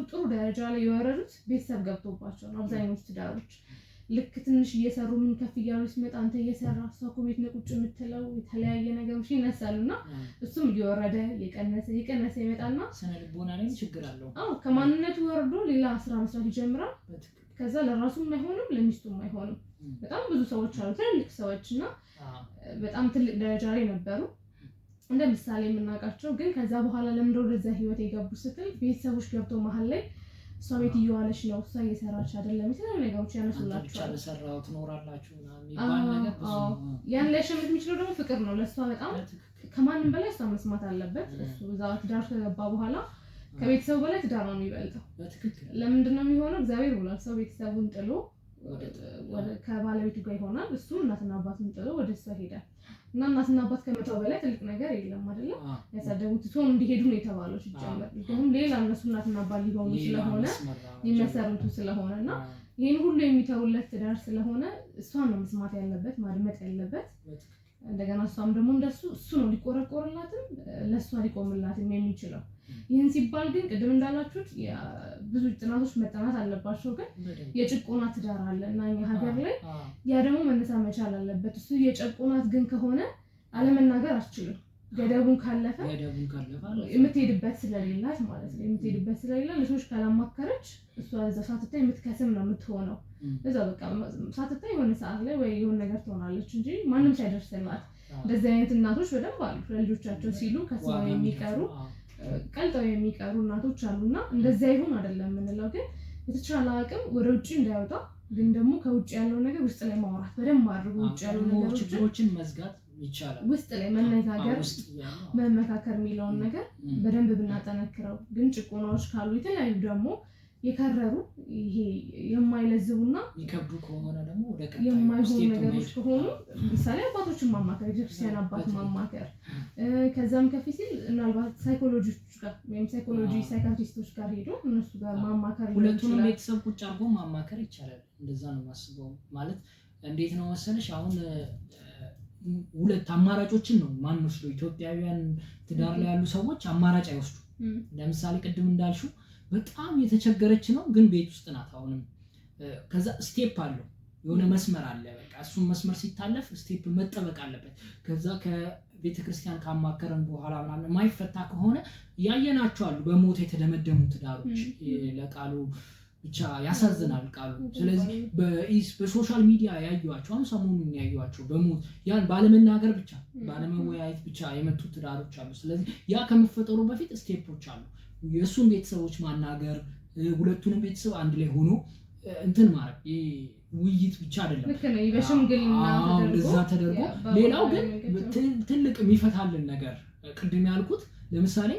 ጥሩ ደረጃ ላይ የወረዱት ቤተሰብ ገብቶባቸው ነው። አብዛኞቹ ትዳሮች ልክ ትንሽ እየሰሩ ምን ከፍ እያሉ ሲመጣ አንተ እየሰራ እሷ እኮ ቤት ነው ቁጭ የምትለው የተለያየ ነገሮች ይነሳሉና እሱም እየወረደ የቀነሰ ይመጣና ስነ ልቦና ላይ ችግር አለው። ከማንነቱ ወርዶ ሌላ ስራ መስራት ይጀምራል። ከዛ ለራሱም አይሆንም ለሚስቱም አይሆንም። በጣም ብዙ ሰዎች አሉ ትልልቅ ሰዎች እና በጣም ትልቅ ደረጃ ላይ ነበሩ እንደ ምሳሌ የምናውቃቸው። ግን ከዛ በኋላ ለምንድነው ወደዛ ህይወት የገቡ ስትል ቤተሰቦች ገብተው መሀል ላይ እሷ ቤት እየዋለች ነው፣ እሷ እየሰራች አይደለም፣ የተለያዩ ነገሮች ያነሱላቸዋል። ለሰራው ትኖራላችሁ የሚባል ነገር ብዙ ያን ላይ ሸምት የሚችለው ደግሞ ፍቅር ነው። ለእሷ በጣም ከማንም በላይ እሷ መስማት አለበት። እሱ እዛ ትዳር ከገባ በኋላ ከቤተሰቡ በላይ ትዳር ነው የሚበልጠው። ለምንድን ነው የሚሆነው? እግዚአብሔር ብሏል። ሰው ቤተሰቡን ጥሎ ከባለቤቱ ጋር ይሆናል። እሱ እናትና አባቱን ጥሎ ወደ እሷ ሄዳል። እና እናትና አባት ከመተው በላይ ትልቅ ነገር የለም አይደለ? ያሳደጉት ትቶን እንዲሄዱ ነው የተባለው ሲጀመር። ግን ሌላ እነሱ እናትና አባት ሊሆኑ ስለሆነ የሚመሰርቱ ስለሆነ እና ይሄን ሁሉ የሚተውለት ትዳር ስለሆነ እሷን ነው መስማት ያለበት ማድመጥ ያለበት። እንደገና እሷም ደግሞ እንደሱ እሱ ነው ሊቆረቆርላትም ለእሷ ሊቆምላትም የሚችለው። ይህን ሲባል ግን ቅድም እንዳላችሁት ብዙ ጥናቶች መጠናት አለባቸው። ግን የጭቆናት ትዳር አለ እና እኛ ሀገር ላይ ያ ደግሞ መነሳት መቻል አለበት። እሱ የጭቆናት ግን ከሆነ አለመናገር አትችልም። ገደቡን ካለፈ የምትሄድበት ስለሌላት ማለት ነው። የምትሄድበት ስለሌላት ልጆች ካላማከረች እሷ እዛ ሳትታይ የምትከስም ነው የምትሆነው። እዛ በቃ ሳትታይ የሆነ ሰዓት ላይ ወይ የሆነ ነገር ትሆናለች እንጂ ማንም ሳይደርስላት። እንደዚህ አይነት እናቶች በደንብ አሉ። ለልጆቻቸው ሲሉ ከስመው የሚቀሩ ቀልጠው የሚቀሩ እናቶች አሉና እንደዚያ ይሁን አይደለም የምንለው፣ ግን በተቻለ አቅም ወደ ውጭ እንዳይወጣ ግን ደግሞ ከውጭ ያለው ነገር ውስጥ ላይ ማውራት በደንብ አድርጎ ውጭ ያለው ነገሮችን መዝጋት ይቻላል። ውስጥ ላይ መነጋገር መመካከር የሚለውን ነገር በደንብ ብናጠነክረው፣ ግን ጭቆናዎች ካሉ የተለያዩ ደግሞ የከረሩ ይሄ የማይለዝቡና ይከብዱ ከሆነ ደግሞ ወደ ቀጣዩ የማይሆኑ ነገሮች ከሆኑ ምሳሌ አባቶችን ማማከር፣ የቤተክርስቲያን አባት ማማከር፣ ከዛም ከፍ ሲል ምናልባት ሳይኮሎጂስቶች ጋር ወይም ሳይካትሪስቶች ጋር ሄዶ እነሱ ጋር ማማከር፣ ሁለቱንም ቤተሰብ ቁጭ አድርጎ ማማከር ይቻላል። እንደዛ ነው የማስበው። ማለት እንዴት ነው መሰለሽ አሁን ሁለት አማራጮችን ነው ማንወስደው። ኢትዮጵያውያን ትዳር ላይ ያሉ ሰዎች አማራጭ አይወስዱ። ለምሳሌ ቅድም እንዳልሽው በጣም የተቸገረች ነው ግን ቤት ውስጥ ናት አሁንም። ከዛ ስቴፕ አለው የሆነ መስመር አለ። በቃ እሱን መስመር ሲታለፍ ስቴፕ መጠበቅ አለበት። ከዛ ከቤተክርስቲያን ካማከረን በኋላ ምናምን የማይፈታ ከሆነ ያየናቸው አሉ በሞት የተደመደሙ ትዳሮች። ለቃሉ ብቻ ያሳዝናል ቃሉ። ስለዚህ በሶሻል ሚዲያ ያዩዋቸው አሁን ሰሞኑን ያዩዋቸው በሞት ያን ባለመናገር ብቻ ባለመወያየት ብቻ የመጡ ትዳሮች አሉ። ስለዚህ ያ ከመፈጠሩ በፊት ስቴፖች አሉ። የእሱን ቤተሰቦች ማናገር፣ ሁለቱንም ቤተሰብ አንድ ላይ ሆኖ እንትን ማለት ውይይት ብቻ አይደለም፣ በሽምግልና ተደርጎ ሌላው ግን ትልቅ የሚፈታልን ነገር ቅድም ያልኩት ለምሳሌ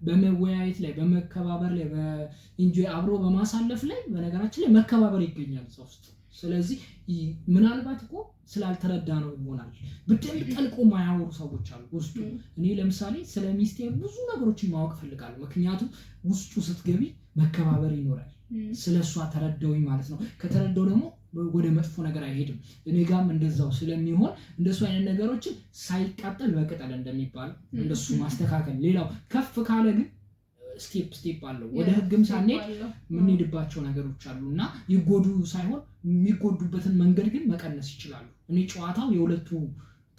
በመወያየት ላይ በመከባበር ላይ በኢንጆይ አብሮ በማሳለፍ ላይ በነገራችን ላይ መከባበር ይገኛል እዛ ውስጥ። ስለዚህ ምናልባት እኮ ስላልተረዳ ነው ይሆናል በደንብ ጠልቆ ማያወሩ ሰዎች አሉ ውስጡ። እኔ ለምሳሌ ስለ ሚስቴ ብዙ ነገሮችን ማወቅ ፈልጋለሁ፣ ምክንያቱም ውስጡ ስትገቢ መከባበር ይኖራል። ስለሷ ተረዳውኝ ማለት ነው። ከተረዳው ደግሞ ወደ መጥፎ ነገር አይሄድም። እኔ ጋርም እንደዛው ስለሚሆን እንደሱ አይነት ነገሮችን ሳይቃጠል በቅጠል እንደሚባል እንደሱ ማስተካከል። ሌላው ከፍ ካለ ግን ስቴፕ አለው። ወደ ህግም ሳንሄድ የምንሄድባቸው ነገሮች አሉ እና ይጎዱ ሳይሆን የሚጎዱበትን መንገድ ግን መቀነስ ይችላሉ። እኔ ጨዋታው የሁለቱ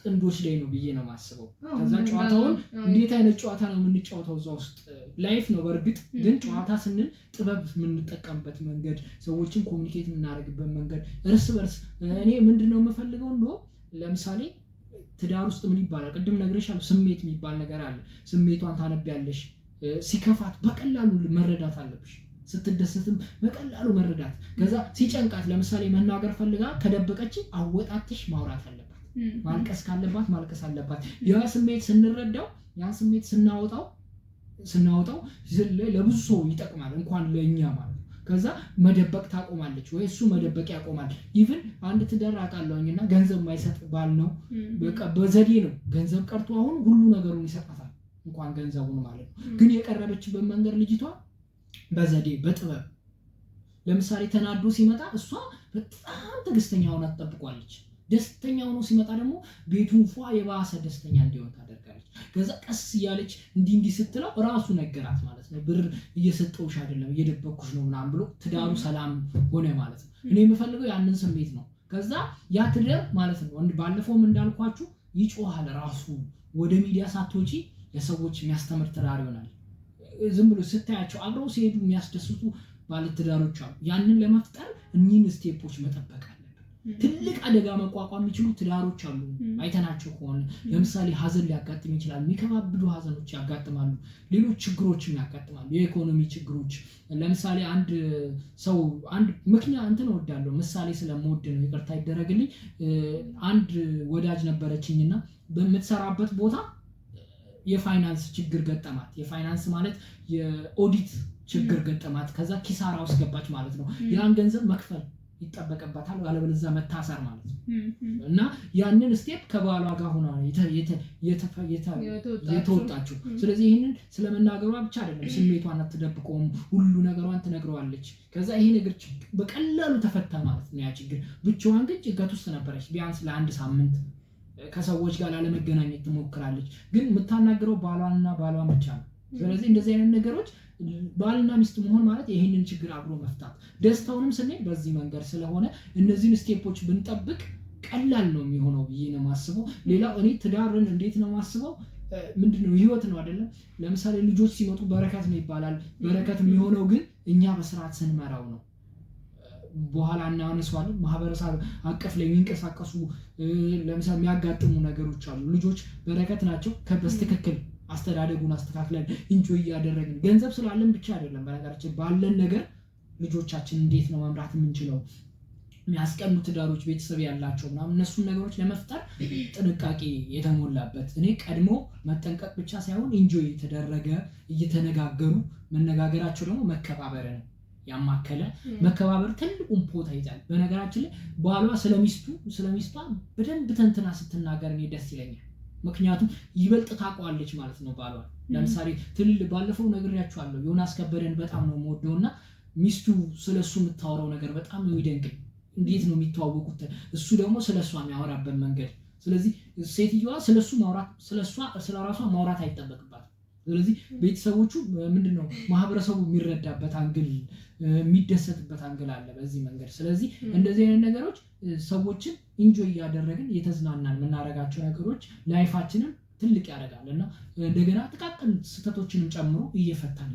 ጥንዶች ላይ ነው ብዬ ነው የማስበው። ከዛ ጨዋታውን እንዴት አይነት ጨዋታ ነው የምንጫወተው እዛ ውስጥ ላይፍ ነው በእርግጥ ግን ጨዋታ ስንል ጥበብ የምንጠቀምበት መንገድ፣ ሰዎችን ኮሚኒኬት የምናደርግበት መንገድ፣ እርስ በርስ እኔ ምንድነው የምፈልገው እንደው ለምሳሌ ትዳር ውስጥ ምን ይባላል ቅድም ነግሬሻለሁ፣ ስሜት የሚባል ነገር አለ። ስሜቷን ታነቢያለሽ። ሲከፋት በቀላሉ መረዳት አለብሽ፣ ስትደሰትም በቀላሉ መረዳት። ከዛ ሲጨንቃት ለምሳሌ መናገር ፈልጋ ከደበቀች አወጣትሽ ማውራት አለባት። ማልቀስ ካለባት ማልቀስ አለባት። ያ ስሜት ስንረዳው ያን ስሜት ስናወጣው ለብዙ ሰው ይጠቅማል እንኳን ለኛ ማለት ነው። ከዛ መደበቅ ታቆማለች ወይ እሱ መደበቅ ያቆማል። ኢቭን አንድ ትዳር አውቃለሁኝና ገንዘብ የማይሰጥ ባል ነው። በቃ በዘዴ ነው ገንዘብ ቀርቶ አሁን ሁሉ ነገሩን ይሰጣታል እንኳን ገንዘቡን ማለት ነው። ግን የቀረበችበት መንገድ ልጅቷ በዘዴ በጥበብ ለምሳሌ ተናዶ ሲመጣ እሷ በጣም ትዕግስተኛ ሆና ትጠብቋለች። ደስተኛ ሆኖ ሲመጣ ደግሞ ቤቱን የባሰ ደስተኛ እንዲሆን ታደርጋለች። ከዛ ቀስ እያለች እንዲህ ስትለው ራሱ ነገራት ማለት ነው። ብር እየሰጠውሽ አይደለም እየደበኩሽ ነው ምናምን ብሎ ትዳሩ ሰላም ሆነ ማለት ነው። እኔ የምፈልገው ያንን ስሜት ነው። ከዛ ያ ትዳር ማለት ነው ባለፈውም እንዳልኳችሁ ይጮሃል ራሱ ወደ ሚዲያ ሳትወጪ ለሰዎች የሚያስተምር ትዳር ይሆናል። ዝም ብሎ ስታያቸው አብረው ሲሄዱ የሚያስደስቱ ባለትዳሮች አሉ። ያንን ለመፍጠር እኒህን ስቴፖች መጠበቅ አለብን። ትልቅ አደጋ መቋቋም የሚችሉ ትዳሮች አሉ። አይተናቸው ከሆነ ለምሳሌ ሀዘን ሊያጋጥም ይችላል። የሚከባብዱ ሀዘኖች ያጋጥማሉ። ሌሎች ችግሮችም ያጋጥማሉ። የኢኮኖሚ ችግሮች ለምሳሌ አንድ ሰው አንድ ምክንያት እንትን እወዳለሁ ምሳሌ ስለምወድ ነው ይቅርታ ይደረግልኝ። አንድ ወዳጅ ነበረችኝና በምትሰራበት ቦታ የፋይናንስ ችግር ገጠማት። የፋይናንስ ማለት የኦዲት ችግር ገጠማት። ከዛ ኪሳራ ውስጥ ገባች ማለት ነው። ያን ገንዘብ መክፈል ይጠበቅባታል፣ አለበለዚያ መታሰር ማለት ነው። እና ያንን ስቴፕ ከባሏ ጋር ሆና የተወጣችው። ስለዚህ ይህንን ስለመናገሯ ብቻ አይደለም፣ ስሜቷን አትደብቀውም፣ ሁሉ ነገሯን ትነግረዋለች። ከዛ ይሄ ነገር በቀላሉ ተፈታ ማለት ነው። ያ ችግር ብቻዋን ግን ጭንቀት ውስጥ ነበረች። ቢያንስ ለአንድ ሳምንት ከሰዎች ጋር ላለመገናኘት ትሞክራለች። ግን የምታናገረው ባሏንና ባሏን ብቻ ነው። ስለዚህ እንደዚህ አይነት ነገሮች ባልና ሚስት መሆን ማለት ይሄንን ችግር አብሮ መፍታት። ደስታውንም ስንሄድ በዚህ መንገድ ስለሆነ እነዚህን ስቴፖች ብንጠብቅ ቀላል ነው የሚሆነው ብዬ ነው የማስበው። ሌላው እኔ ትዳርን እንዴት ነው የማስበው ምንድነው ህይወት ነው አይደለም። ለምሳሌ ልጆች ሲመጡ በረከት ነው ይባላል። በረከት የሚሆነው ግን እኛ በስርዓት ስንመራው ነው። በኋላ እናነሳዋለን። ማህበረሰብ አቀፍ ላይ የሚንቀሳቀሱ ለምሳሌ የሚያጋጥሙ ነገሮች አሉ። ልጆች በረከት ናቸው በስትክክል አስተዳደጉን አስተካክለን ኢንጆይ እያደረግን ገንዘብ ስላለን ብቻ አይደለም። በነገራችን ባለን ነገር ልጆቻችን እንዴት ነው መምራት የምንችለው የሚያስቀኑ ትዳሮች ቤተሰብ ያላቸው ምናምን እነሱን ነገሮች ለመፍጠር ጥንቃቄ የተሞላበት እኔ ቀድሞ መጠንቀቅ ብቻ ሳይሆን ኢንጆይ የተደረገ እየተነጋገሩ መነጋገራቸው ደግሞ መከባበር ነው ያማከለ መከባበር ትልቁን ፖታ ይዛል። በነገራችን ላይ ባሏ ስለሚስቷ በደንብ ተንትና ስትናገር እኔ ደስ ይለኛል። ምክንያቱም ይበልጥ ታውቀዋለች ማለት ነው ባሏ። ለምሳሌ ባለፈው ነግሬያችኋለሁ ዮናስ ከበደን በጣም ነው የምወደውና ሚስቱ ስለሱ የምታወራው ነገር በጣም ነው ይደንቀኝ። እንዴት ነው የሚተዋወቁት? እሱ ደግሞ ስለሷ የሚያወራበት መንገድ። ስለዚህ ሴትዮዋ ስለራሷ ማውራት አይጠበቅባትም። ስለዚህ ቤተሰቦቹ ምንድነው ማህበረሰቡ የሚረዳበት አንግል የሚደሰትበት አንግል አለ በዚህ መንገድ። ስለዚህ እንደዚህ አይነት ነገሮች ሰዎችን ኢንጆይ እያደረግን የተዝናናን የምናደርጋቸው ነገሮች ላይፋችንን ትልቅ ያደርጋልና እንደገና ጥቃቅን ስህተቶችንም ጨምሮ እየፈታን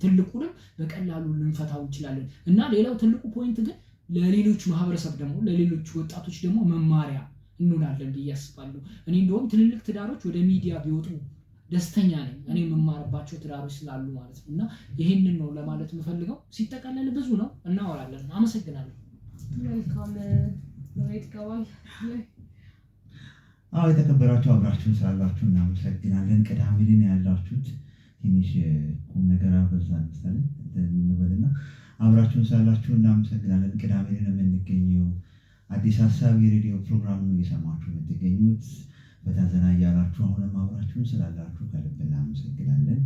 ትልቁንም በቀላሉ ልንፈታው እንችላለን። እና ሌላው ትልቁ ፖይንት ግን ለሌሎች ማህበረሰብ ደግሞ ለሌሎች ወጣቶች ደግሞ መማሪያ እንሆናለን ብዬ አስባለሁ። እኔ እንደውም ትልልቅ ትዳሮች ወደ ሚዲያ ቢወጡ ደስተኛ ነኝ። እኔ የምማርባቸው ትዳሮች ስላሉ ማለት ነው። እና ይሄንን ነው ለማለት የምፈልገው። ሲጠቀለል ብዙ ነው እናወራለን። አመሰግናለሁ። መልካም ይገባል። የተከበራችሁ አብራችሁን ስላላችሁ እናመሰግናለን። ቅዳሜ ላይ ያላችሁት ትንሽ ቁም ነገር አበዛን መሰለኝ እንበልና አብራችሁን ስላላችሁ እናመሰግናለን። ቅዳሜ ላይ የምንገኘው አዲስ ሀሳብ የሬዲዮ ፕሮግራም ነው እየሰማችሁ የምትገኙት። በታዘና እያላችሁ አሁንም አብራችሁን ስላላችሁ ከልብ እናመሰግናለን።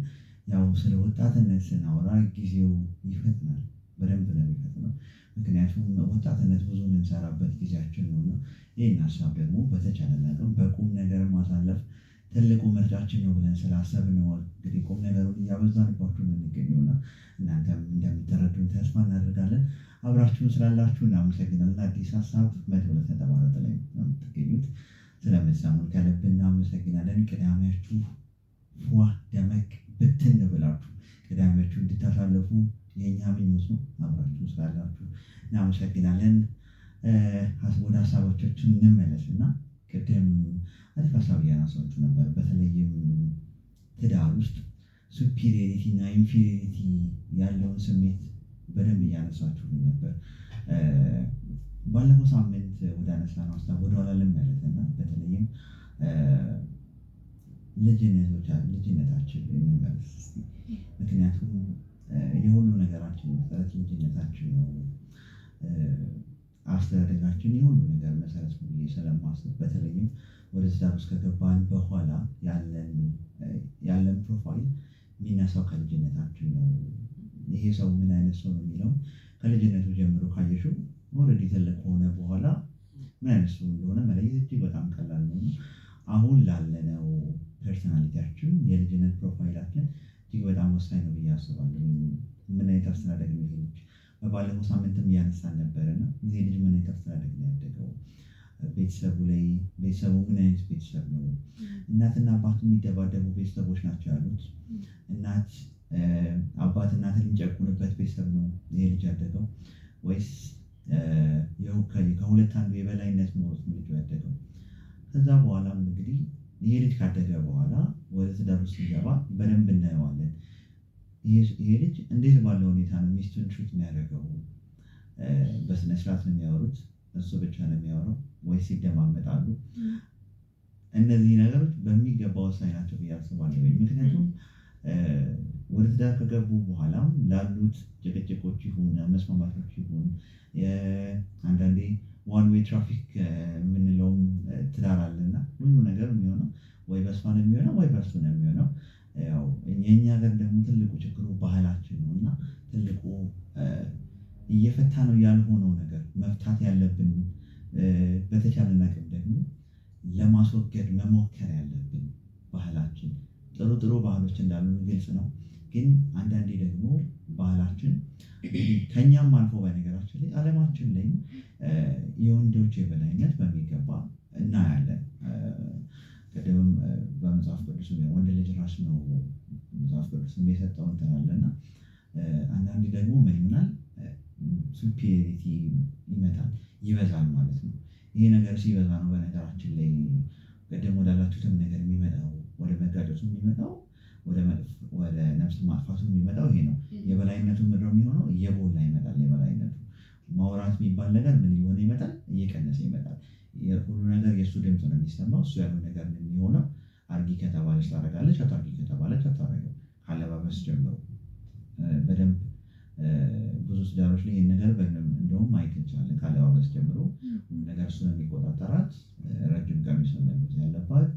ያው ስለ ወጣትነት ስናወራ ጊዜው ይፈጥናል፣ በደንብ ነው የሚፈጥነው። ምክንያቱም ወጣትነት ብዙ የምንሰራበት ጊዜያችን ነውና ይህን ሀሳብ ደግሞ በተቻለ አቅም በቁም ነገር ማሳለፍ ትልቁ ምርጫችን ነው ብለን ስላሰብን ነው እንግዲህ ቁም ነገሩን እያበዛንባችሁ የምንገኘውና እናንተም እንደምትረዱን ተስፋ እናደርጋለን። አብራችሁን ስላላችሁ እናመሰግናለን። አዲስ ሀሳብ 102.4 ላይ ነው የምትገኙት። ስለምትሰሙን ከልብ እናመሰግናለን። ቅዳሜያችሁ ፏ ደመቅ ብትን ብላችሁ ቅዳሜያችሁ እንድታሳልፉ የእኛ ምኞት ነው። አብራችሁን ስላላችሁ እናመሰግናለን። ወደ ሀሳቦቻችን እንመለስና ቅድም አሪፍ ሀሳብ እያነሳችሁ ነበር። በተለይም ትዳር ውስጥ ሱፒሪየሪቲ እና ኢንፌሪየሪቲ ያለውን ስሜት በደንብ እያነሳችሁ ነበር። ባለፈው ሳምንት ወደ አነሳነው ሀሳብ ወደኋላ ልመለስና በተለይም ልጅነታችን እንመለስ። ምክንያቱም የሁሉ ነገራችን መሰረት ልጅነታችን ነው። አስተዳደጋችን የሁሉ ነገር መሰረት ነው ብዬ ስለማስብ በተለይም ወደ ትዳር ውስጥ ከገባን በኋላ ያለን ፕሮፋይል የሚነሳው ከልጅነታችን ነው። ይሄ ሰው ምን አይነት ሰው ነው የሚለው ከልጅነቱ ጀምሮ ካየሽው ኦልሬዲ ትልቅ ከሆነ በኋላ ምን አይነት ሰው እንደሆነ መለየት እጅግ በጣም ቀላል ነው። አሁን ላለነው ፐርሰናሊቲያችን የልጅነት ፕሮፋይላችን እጅግ በጣም ወሳኝ ነው ብዬ አስባለሁ። ምን አይነት አስተዳደግ ነው ይሄ ልጅ? በባለፈው ሳምንትም እያነሳን ነበርና ይሄ ልጅ ምን አይነት አስተዳደግ ነው ያደገው? ቤተሰቡ ምን አይነት ቤተሰብ ነው? እናትና አባቱ የሚደባደቡ ቤተሰቦች ናቸው ያሉት? አባት እናትን የሚጨቁንበት ቤተሰብ ነው ይሄ ልጅ ያደገው? ወይስ ከሁለት አንዱ የበላይነት ኖሮት ነው ልጁ ያደገው? ከዛ በኋላም እንግዲህ ይሄ ልጅ ካደገ በኋላ ወደ ትዳር ውስጥ ሲገባ በደንብ እናየዋለን። ይሄ ልጅ እንዴት ባለ ሁኔታ ነው ሚስቱን ትሪት የሚያደርገው? በስነ ስርዓት ነው የሚያወሩት? እሱ ብቻ ነው የሚያወራው ወይስ ይደማመጣሉ? እነዚህ ነገሮች በሚገባ ወሳኝ ናቸው ብዬ አስባለሁ። ምክንያቱም ወደ ትዳር ከገቡ በኋላ ላሉት ጭቅጭቆች ይሁን መስማማቶች ይሁን አንዳንዴ ዋን ዌይ ትራፊክ የምንለውም ትዳር አለና ሁሉ ነገር የሚሆነው ወይ በእሷ ነው የሚሆነው ወይ በእሱ ነው የሚሆነው። ያው የኛ ሀገር ደግሞ ትልቁ ችግሩ ባህላችን ነው እና ትልቁ እየፈታ ነው ያልሆነው ነገር መፍታት ያለብን በተቻለን አቅም ደግሞ ለማስወገድ መሞከር ያለብን ባህላችን ጥሩ ባህሎች እንዳሉ ግልጽ ነው። ግን አንዳንዴ ደግሞ ባህላችን ከኛም አልፎ በነገራችን ላይ ዓለማችን ላይ የወንዶች የበላይነት በሚገባ እናያለን። ቀደም በመጽሐፍ ቅዱስ ወንድ ልጅ ራስ ነው መጽሐፍ ቅዱስ የሰጠው እንትን አለና አንዳንዴ ደግሞ ምን ይሆናል ሱፒሪየሪቲ ይበዛል ማለት ነው። ይሄ ነገር ሲበዛ ነው በነገራችን ላይ ቀደም ወዳላችሁትም ነገር የሚመጣው ወደ መጋጨቱ የሚመጣው ወደ ነፍስ ማጥፋቱ የሚመጣው ይሄ ነው። የበላይነቱ ምድር የሚሆነው እየጎላ ይመጣል። የበላይነቱ ማውራት የሚባል ነገር ምን እየሆነ ይመጣል? እየቀነሰ ይመጣል። ሁሉ ነገር የእሱ ድምፅ ነው የሚሰማው። እሱ ያለው ነገር ነው የሚሆነው። አርጊ ከተባለች ታደርጋለች፣ አታርጊ ከተባለች አታደርግም። ካለባበስ ጀምሮ በደንብ ብዙ ትዳሮች ላይ ይህን ነገር እንደውም ማየት እንችላለን። ካለባበስ ጀምሮ ሁሉ ነገር እሱ ነው የሚቆጣጠራት። ረጅም ቀሚስ መልበስ ያለባት፣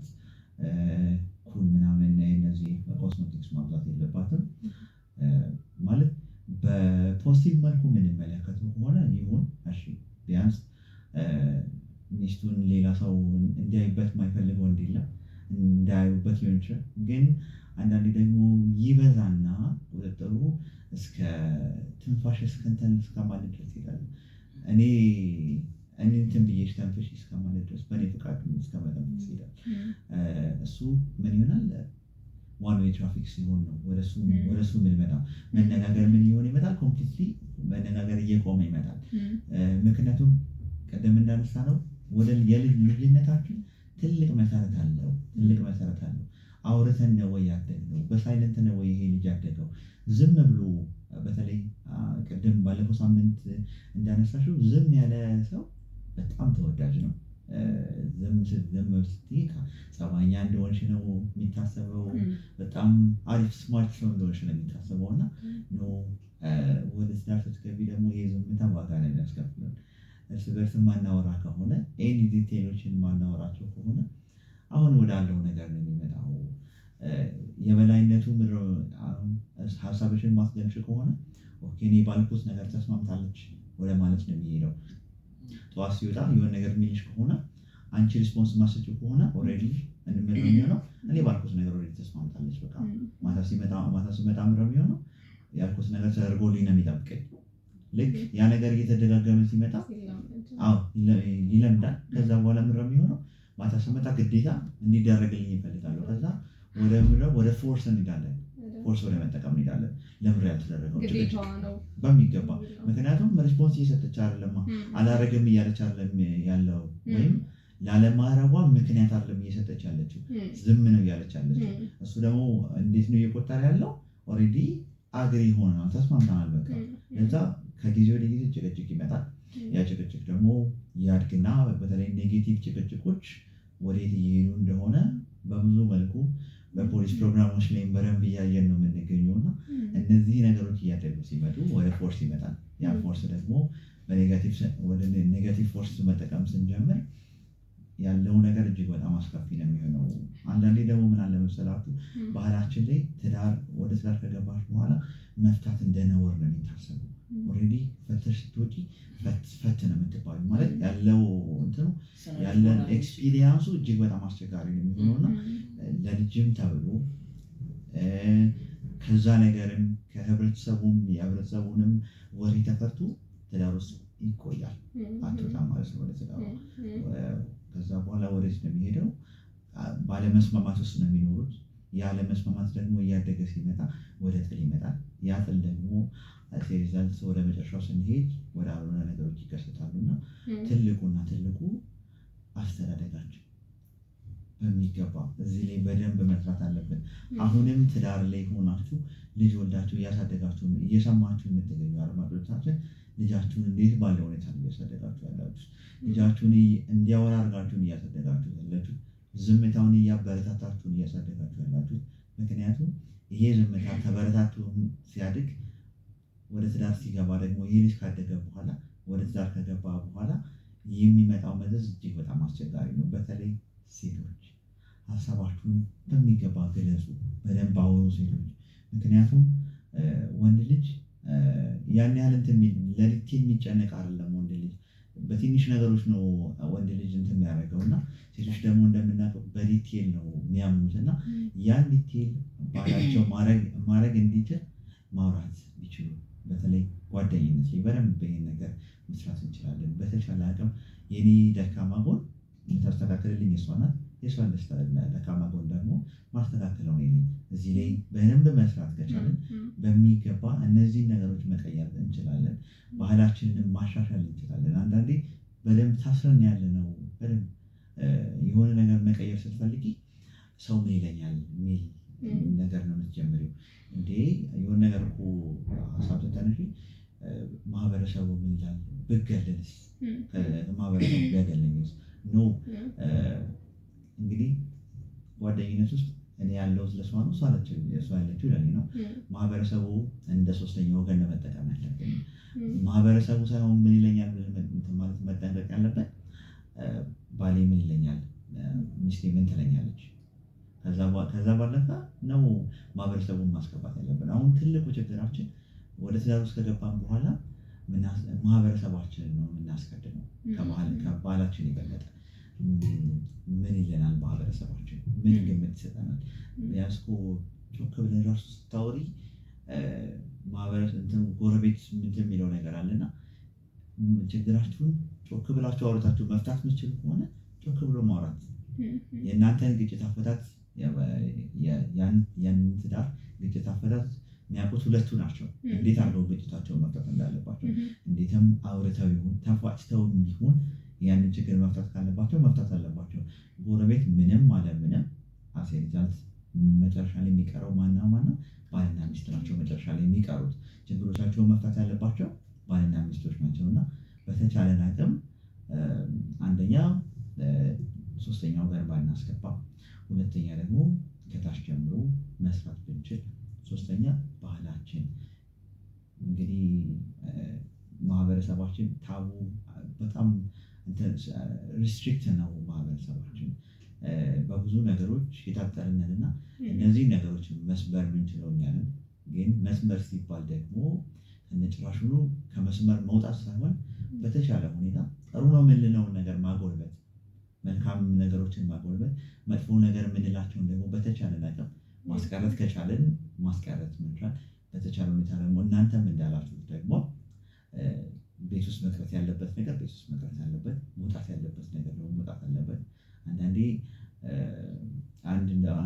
ኩል ምናምን እነዚህ ኮስሞቲክስ ማብዛት የለባትም። ማለት በፖዚቲቭ መልኩ የምንመለከተው ከሆነ ይሁን እሺ፣ ቢያንስ ሚስቱን ሌላ ሰው እንዲያዩበት የማይፈልግ ወንድ የለም፣ እንዳያዩበት ሊሆን ይችላል። ግን አንዳንዴ ደግሞ ይበዛና ቁጥጥሩ እስከ ትንፋሽ እስከ ማለት ድረስ ይላል። እኔ እንትን ብዬሽ ተንፍሽ እስከ ማለት ድረስ በእኔ ፍቃድ እስከ መተንፈስ ይላል። እሱ ምን ይሆናል? ዋን ዌይ ትራፊክ ሲሆን ነው ወደሱ የምንመጣው። መነጋገር ምን ሊሆን ይመጣል? ኮምፕሊትሊ መነጋገር እየቆመ ይመጣል። ምክንያቱም ቀደም እንዳነሳ ነው ወደ ልጅነታችን ትልቅ መሰረት አለው። አውርተን ነው ወይ ያደግነው? በሳይለንት ነው ወይ ይሄ ልጅ ያደገው? ዝም ብሎ በተለይ ቅድም ባለፈው ሳምንት እንዳነሳሽው ዝም ያለ ሰው በጣም ተወዳጅ ነው። ዝም ስትይ ጸባኛ እንደሆንሽ ነው የሚታሰበው። በጣም አሪፍ ስማርት ሰው እንደሆንሽ ነው የሚታሰበው። እና ወደ ትዳር ስትገቢ ደግሞ ይሄ ዝምታ ዋጋ ነው የሚያስከፍለው። እርስ በርስ ማናወራ ከሆነ ኤኒ ዲቴሎችን ማናወራቸው ከሆነ አሁን ወዳለው ነገር ነው የሚመጣው። የበላይነቱ ሀሳብሽን ማስገንሽ ከሆነ ኦኬ እኔ ባልኩት ነገር ተስማምታለች ወደ ማለት ነው የሚሄደው። ጠዋት ሲወጣ የሆነ ነገር የሚልሽ ከሆነ አንቺ ሪስፖንስ ማሰጪው ከሆነ ኦልሬዲ እንምን ነው የሚሆነው? እኔ ባልኩት ነገር ኦልሬዲ ተስማምታለች። በቃ ማታ ሲመጣ ምንድን ነው የሚሆነው? ያልኩት ነገር ተደርጎልኝ ነው የሚጠብቀኝ። ልክ ያ ነገር እየተደጋገመ ሲመጣ ይለምዳል። ከዛ በኋላ ምንድን ነው የሚሆነው? ማታ ስመጣ ግዴታ እንዲደረግልኝ ይፈልጋለሁ። ከዛ ወደ ፎርስ እንሄዳለን። ፎርስ ወደ መጠቀም እንሄዳለን። ለምር ያልተደረገው በሚገባ ምክንያቱም ሪስፖንስ እየሰጠች አይደለማ፣ አላረግም እያለች አይደለም ያለው፣ ወይም ላለማረቧ ምክንያት አይደለም እየሰጠች ያለችው፣ ዝም ነው እያለች ያለችው። እሱ ደግሞ እንዴት ነው እየቆጠረ ያለው? ኦልሬዲ አግሪ ሆነናል፣ ተስማምተናል። በቃ ለዛ ከጊዜ ወደ ጊዜ ጭቅጭቅ ይመጣል። ያ ጭቅጭቅ ደግሞ ያድግና በተለይ ኔጌቲቭ ጭቅጭቆች ወዴት እየሄዱ እንደሆነ በብዙ መልኩ በፖሊስ ፕሮግራሞች ላይ በደንብ እያየን ነው የምንገኘው። እና እነዚህ ነገሮች እያደጉ ሲመጡ ወደ ፎርስ ይመጣል። ያ ፎርስ ደግሞ ወደ ኔጋቲቭ ፎርስ መጠቀም ስንጀምር ያለው ነገር እጅግ በጣም አስከፊ ነው የሚሆነው። አንዳንዴ ደግሞ ምን አለ መሰላችሁ፣ ባህላችን ላይ ወደ ትዳር ከገባች በኋላ መፍታት እንደ ነውር ነው የሚታሰበው። ኦልሬዲ ፈተሽ ስትወጪ ፈት ነው የምትባሉ። ማለት ያለው እንትኑ ያለን ኤክስፒሪየንሱ እጅግ በጣም አስቸጋሪ ነው የሚሆነው። እና ለልጅም ተብሎ ከዛ ነገርም የህብረተሰቡንም ወሬ ተፈርቶ ትዳር ውስጥ ይቆያል። አትወጣም ማለት ነው ወደ ትዳሩ። ከዛ በኋላ ወደዚህ ነው የሚሄደው። ባለመስማማት ውስጥ ነው የሚኖሩት። ያለመስማማት ደግሞ እያደገ ሲመጣ ወደ ጥል ይመጣል። ያ ጥል ደግሞ ሪዛልት ወደ መጨረሻው ስንሄድ ወደ አልሆነ ነገሮች ይከሰታሉ። እና ትልቁ አስተዳደጋችን በሚገባ እዚህ ላይ በደንብ መስራት አለብን። አሁንም ትዳር ላይ ሆናችሁ ልጅ ወልዳችሁ እያሳደጋችሁ እየሰማችሁ የምትገኙ አድማጮቻችን፣ ልጃችሁን እንዴት ባለ ሁኔታ እያሳደጋችሁ ያላችሁ? ልጃችሁን እንዲያወራ አድርጋችሁን እያሳደጋችሁ ያላችሁ? ዝምታውን እያበረታታችሁን እያሳደጋችሁ ያላችሁ? ምክንያቱም ይሄ ዝምታ ተበረታቱ ሲያድግ ወደ ትዳር ሲገባ ደግሞ ይህ ልጅ ካደገ በኋላ ወደ ትዳር ከገባ በኋላ የሚመጣው መዘዝ እጅግ በጣም አስቸጋሪ ነው። በተለይ ሴቶች ሀሳባችሁን በሚገባ ገለጹ፣ በደንብ አውሩ ሴቶች። ምክንያቱም ወንድ ልጅ ያን ያህል ለሊት የሚጨነቅ አይደለም። ወንድ ልጅ በትንሽ ነገሮች ነው ወንድ ልጅ እንትን የሚያደርገው። እና ሴቶች ደግሞ እንደምናውቀው በዲቴል ነው የሚያምኑት። እና ያን ዲቴል ባላቸው ማድረግ እንዲችል ማውራት ቢችሉ፣ በተለይ ጓደኝነት ላይ በደንብ ይሄን ነገር መስራት እንችላለን። በተቻለ አቅም የኔ ደካማ ጎን የምታስተካክልልኝ እሷ ናት። የእሷን ደካማ ጎን ደግሞ ማስተካከለው እኔ ነኝ። እዚህ ላይ በደንብ መስራት ከቻለን በሚገባ እነዚህን ነገሮች መቀየር እንችላለን። ባህላችንን ማሻሻል እንችላለን። አንዳንዴ በደንብ ታስረን ያለ ነው። በደንብ የሆነ ነገር መቀየር ስትፈልጊ ሰው ምን ይለኛል የሚል ነገር ነው የምትጀምሪው። እንዴ የሆነ ነገር እኮ ሀሳብ ስትነሺ ማህበረሰቡ ምን ይላል ብገለልስ፣ ማህበረሰቡ ቢያገለኝስ ኖ እንግዲህ ጓደኝነት ውስጥ እኔ ያለሁት ለእሷ ነው፣ እሷ ያለችው ለእኔ ነው። ማህበረሰቡ እንደ ሶስተኛ ወገን ለመጠቀም ያለብን ማህበረሰቡ ሳይሆን ምን ይለኛል ማለት መጠንቀቅ ያለበት ባሌ ምን ይለኛል፣ ሚስቴ ምን ትለኛለች፣ ከዛ ባለፈ ነው ማህበረሰቡን ማስገባት ያለብን። አሁን ትልቁ ችግራችን ወደ ትዳር ውስጥ ከገባን በኋላ ማህበረሰባችንን ነው የምናስቀድመው ከባህላችን የበለጠ። ምን ይለናል ማህበረሰባችን፣ ምን ግምት ይሰጠናል? ቢያንስ እኮ ጮክ ብለን ራሱ ስታወሪ ማህበረሰብ ጎረቤት ምንድን የሚለው ነገር አለና ችግራችሁን ጮክ ብላችሁ አውርታችሁ መፍታት የምትችሉ ከሆነ ጮክ ብሎ ማውራት። የእናንተን ግጭት አፈታት ያን ትዳር ግጭት አፈታት የሚያውቁት ሁለቱ ናቸው። እንዴት አድርገው ግጭታቸውን መፍታት እንዳለባቸው፣ እንዴትም አውርተው ይሁን ተፋጭተው ቢሆን ያንን ችግር መፍታት ካለባቸው መፍታት አለባቸው። ጎረቤት ምንም አለ ምንም አሴ ሪዛልት መጨረሻ ላይ የሚቀረው ማነው? ባልና ሚስት ናቸው። መጨረሻ ላይ የሚቀሩት ችግሮቻቸውን መፍታት ያለባቸው ባልና ሚስቶች ናቸው። እና በተቻለን አቅም አንደኛ ሶስተኛ ወገን ባናስገባ፣ ሁለተኛ ደግሞ ከታች ጀምሮ መስራት ብንችል፣ ሶስተኛ ባህላችን እንግዲህ ማህበረሰባችን ታቡ በጣም ሪስትሪክት ነው። ማህበረሰባችን በብዙ ነገሮች የታጠርነን እና እነዚህ ነገሮች መስበር የምንችለው እኛ ነን። ግን መስመር ሲባል ደግሞ ከነጭራሹኑ ከመስመር መውጣት ሳይሆን በተሻለ ሁኔታ ጥሩ ነው የምንለውን ነገር ማጎልበት፣ መልካም ነገሮችን ማጎልበት፣ መጥፎ ነገር የምንላቸውን ደግሞ በተቻለ አቅም ማስቀረት ከቻለን ማስቀረት መቻል። በተቻለ ሁኔታ ደግሞ እናንተም እንዳላችሁት ደግሞ ቤት ውስጥ መቅረት ያለበት ነገር ቤት ውስጥ መቅረት ያለበት፣ መውጣት ያለበት ነገር ደግሞ መውጣት አለበት። አንዳንዴ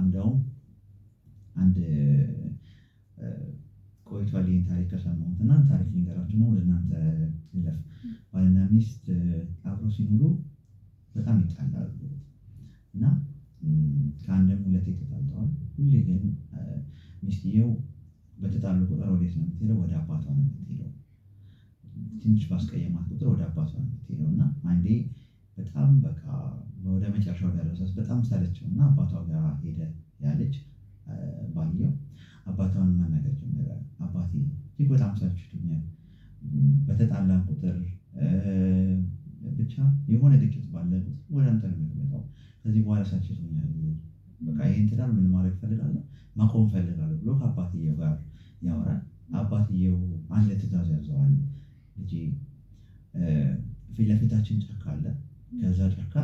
እንደውም አንድ ቆይቷል ይህን ታሪክ ከሰማሁት እና ታሪክ ልንገራችሁ ነው ለእናንተ ልለፍ። ባልና ሚስት አብረው ሲኖሩ በጣም ይጣላሉ እና ከአንድም ሁለቴ ተጣልተዋል። ሁሌ ግን ሚስትየው በተጣሉ ቁጥር ወዴት ነው የምትሄደው? ወደ አባቷ ነው የምትሄደው። ትንሽ ባስቀየማት ቁጥር ወደ አባቷ ነው የምትሄደው እና አንዴ በጣም በቃ ወደ መጨረሻው ደረሰች። በጣም ሰለቸው እና አባቷ ጋር ሄደ ያለች ባልየው አባቷን ማናገር ጀመረ። አባቴ እጅግ በጣም ሰልችቶኛል፣ በተጣላን ቁጥር ብቻ የሆነ ግጭት ባለ ቁጥር ወደ አንተ ነው የምትመጣው። ከዚህ በኋላ ሰልችቶኛል፣ በቃ ይህን ትዳር ምን ማድረግ ፈልጋለሁ፣ ማቆም ፈልጋለሁ ብሎ ከአባትየው ጋር ያወራል። አባትየው አንድ ትዕዛዝ ያዘዋል። ልጄ ፊት ለፊታችን ጫካ አለ፣ ከዛ ጫካ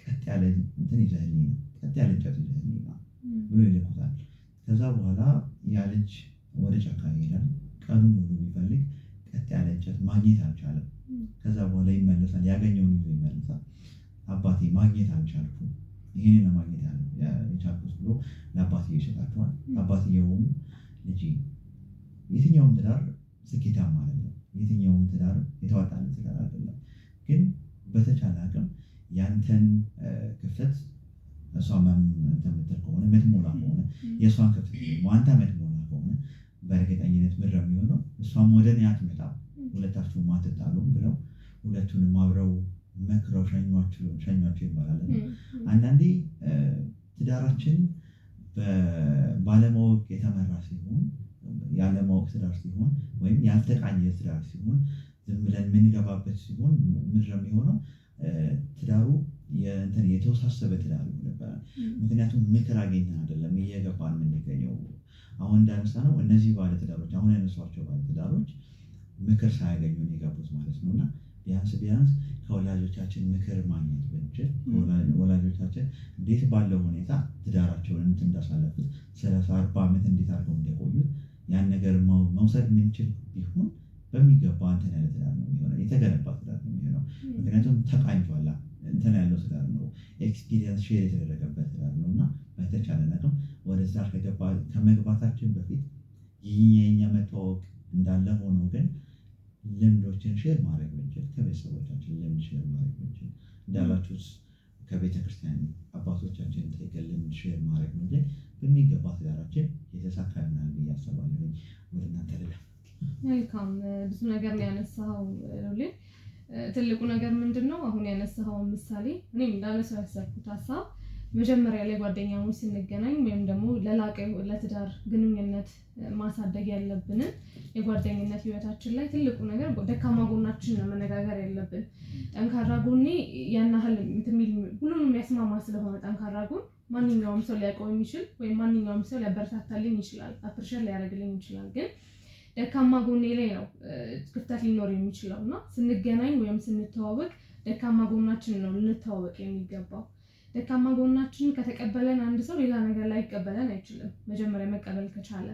ቀጥ ያለ እንትን ይዘህልኝ ነው፣ ቀጥ ያለ እንጨት ይዘህልኝ ነው ብሎ ይልኩታል። ከዛ በኋላ ያ ልጅ ወደ ጫካ ይሄዳል። ቀኑን ሙሉ ቢፈልግ ቀጥ ያለ እንጨት ማግኘት አልቻለም። ከዛ በኋላ ይመለሳል፣ ያገኘውን ይዞ ይመለሳል። አባቴ ማግኘት አልቻልኩም፣ ይህንን ማግኘት የቻልኩት ብሎ ለአባትየው ይሰጣቸዋል። አባትየውም ልጄ የትኛውም ትዳር ስኬታማ አይደለም፣ የትኛውም ትዳር የተዋጣለት ትዳር አይደለም። ግን በተቻለ አቅም ያንተን ክፍተት እሷ የምትል ከሆነ የምትሞላ ከሆነ የእሷን ክፍተት ደግሞ አንተ የምትሞላ ከሆነ በእርግጠኝነት ምድር የሚሆነው እሷም ወደ እኔ አትመጣም፣ ሁለታችሁም አትጣሉም ብለው ሁለቱንም አብረው መክረው ሸኟቸው ይባላል። አንዳንዴ ትዳራችን ባለማወቅ የተመራ ሲሆን፣ ያለማወቅ ትዳር ሲሆን ወይም ያልተቃኘ ትዳር ሲሆን፣ ዝም ብለን የምንገባበት ሲሆን ምድር የሚሆነው ትዳሩ የተወሳሰበ ትዳር ይሆንብናል። ምክንያቱም ምክር አገኘን አይደለም እየገባን የምንገኘው። አሁን እንዳነሳ ነው እነዚህ ባለትዳሮች አሁን ያነሷቸው ባለትዳሮች ምክር ሳያገኙ የገቡት ማለት ነው። እና ቢያንስ ከወላጆቻችን ምክር ማግኘት ብንችል፣ ወላጆቻችን እንዴት ባለው ሁኔታ ትዳራቸውን እንዳሳለፉት 30-40 ዓመት እንዴት አድርገው እንደቆዩት ያን ነገር መውሰድ የምንችል ቢሆን በሚገባ እንትን ያለ ትዳር ነው የሚሆነው፣ የተገነባ ትዳር ነው የሚሆነው። ምክንያቱም ተቃኝቷላ እንትን ያለው ትዳር ነው፣ ኤክስፒሪየንስ ሼር የተደረገበት ትዳር ነው። እና በተቻለ አቅም ወደ ትዳር ከመግባታችን በፊት የኛ መተዋወቅ እንዳለ ሆኖ ግን ልምዶችን ሼር ማድረግ ብንችል፣ ከቤተሰቦቻችን ልምድ ሼር ማድረግ ብንችል፣ እንዳላችሁት ከቤተክርስቲያን አባቶቻችን ጠይቀን ልምድ ሼር ማድረግ ብንችል በሚገባ ትዳራችን የተሳካ ይሆናል ብዬ አስባለሁ። ወደ እናንተ ልለፍ። መልካም ብዙ ነገር ነው ያነሳኸው ሉሌ። ትልቁ ነገር ምንድነው አሁን ያነሳኸው ምሳሌ እኔም እንዳነሳው ያሰብኩት ሀሳብ መጀመሪያ ላይ ጓደኛሞች ስንገናኝ ወይም ደግሞ ለላቀ ለትዳር ግንኙነት ማሳደግ ያለብንን የጓደኝነት ህይወታችን ላይ ትልቁ ነገር ደካማ ጎናችን ነው መነጋገር ያለብን። ጠንካራ ጎኔ ያን ያህል ሁሉንም የሚያስማማ ስለሆነ ጠንካራ ጎን ማንኛውም ሰው ሊያውቀው የሚችል ወይም ማንኛውም ሰው ሊያበረታታልኝ ይችላል፣ አፕሪሼት ሊያደርግልኝ ይችላል። ግን ደካማ ጎኔ ላይ ነው ክፍተት ሊኖር የሚችለው እና ስንገናኝ ወይም ስንተዋወቅ ደካማ ጎናችን ነው ልንተዋወቅ የሚገባው። ደካማ ጎናችን ከተቀበለን አንድ ሰው ሌላ ነገር ላይ ይቀበለን አይችልም። መጀመሪያ መቀበል ከቻለ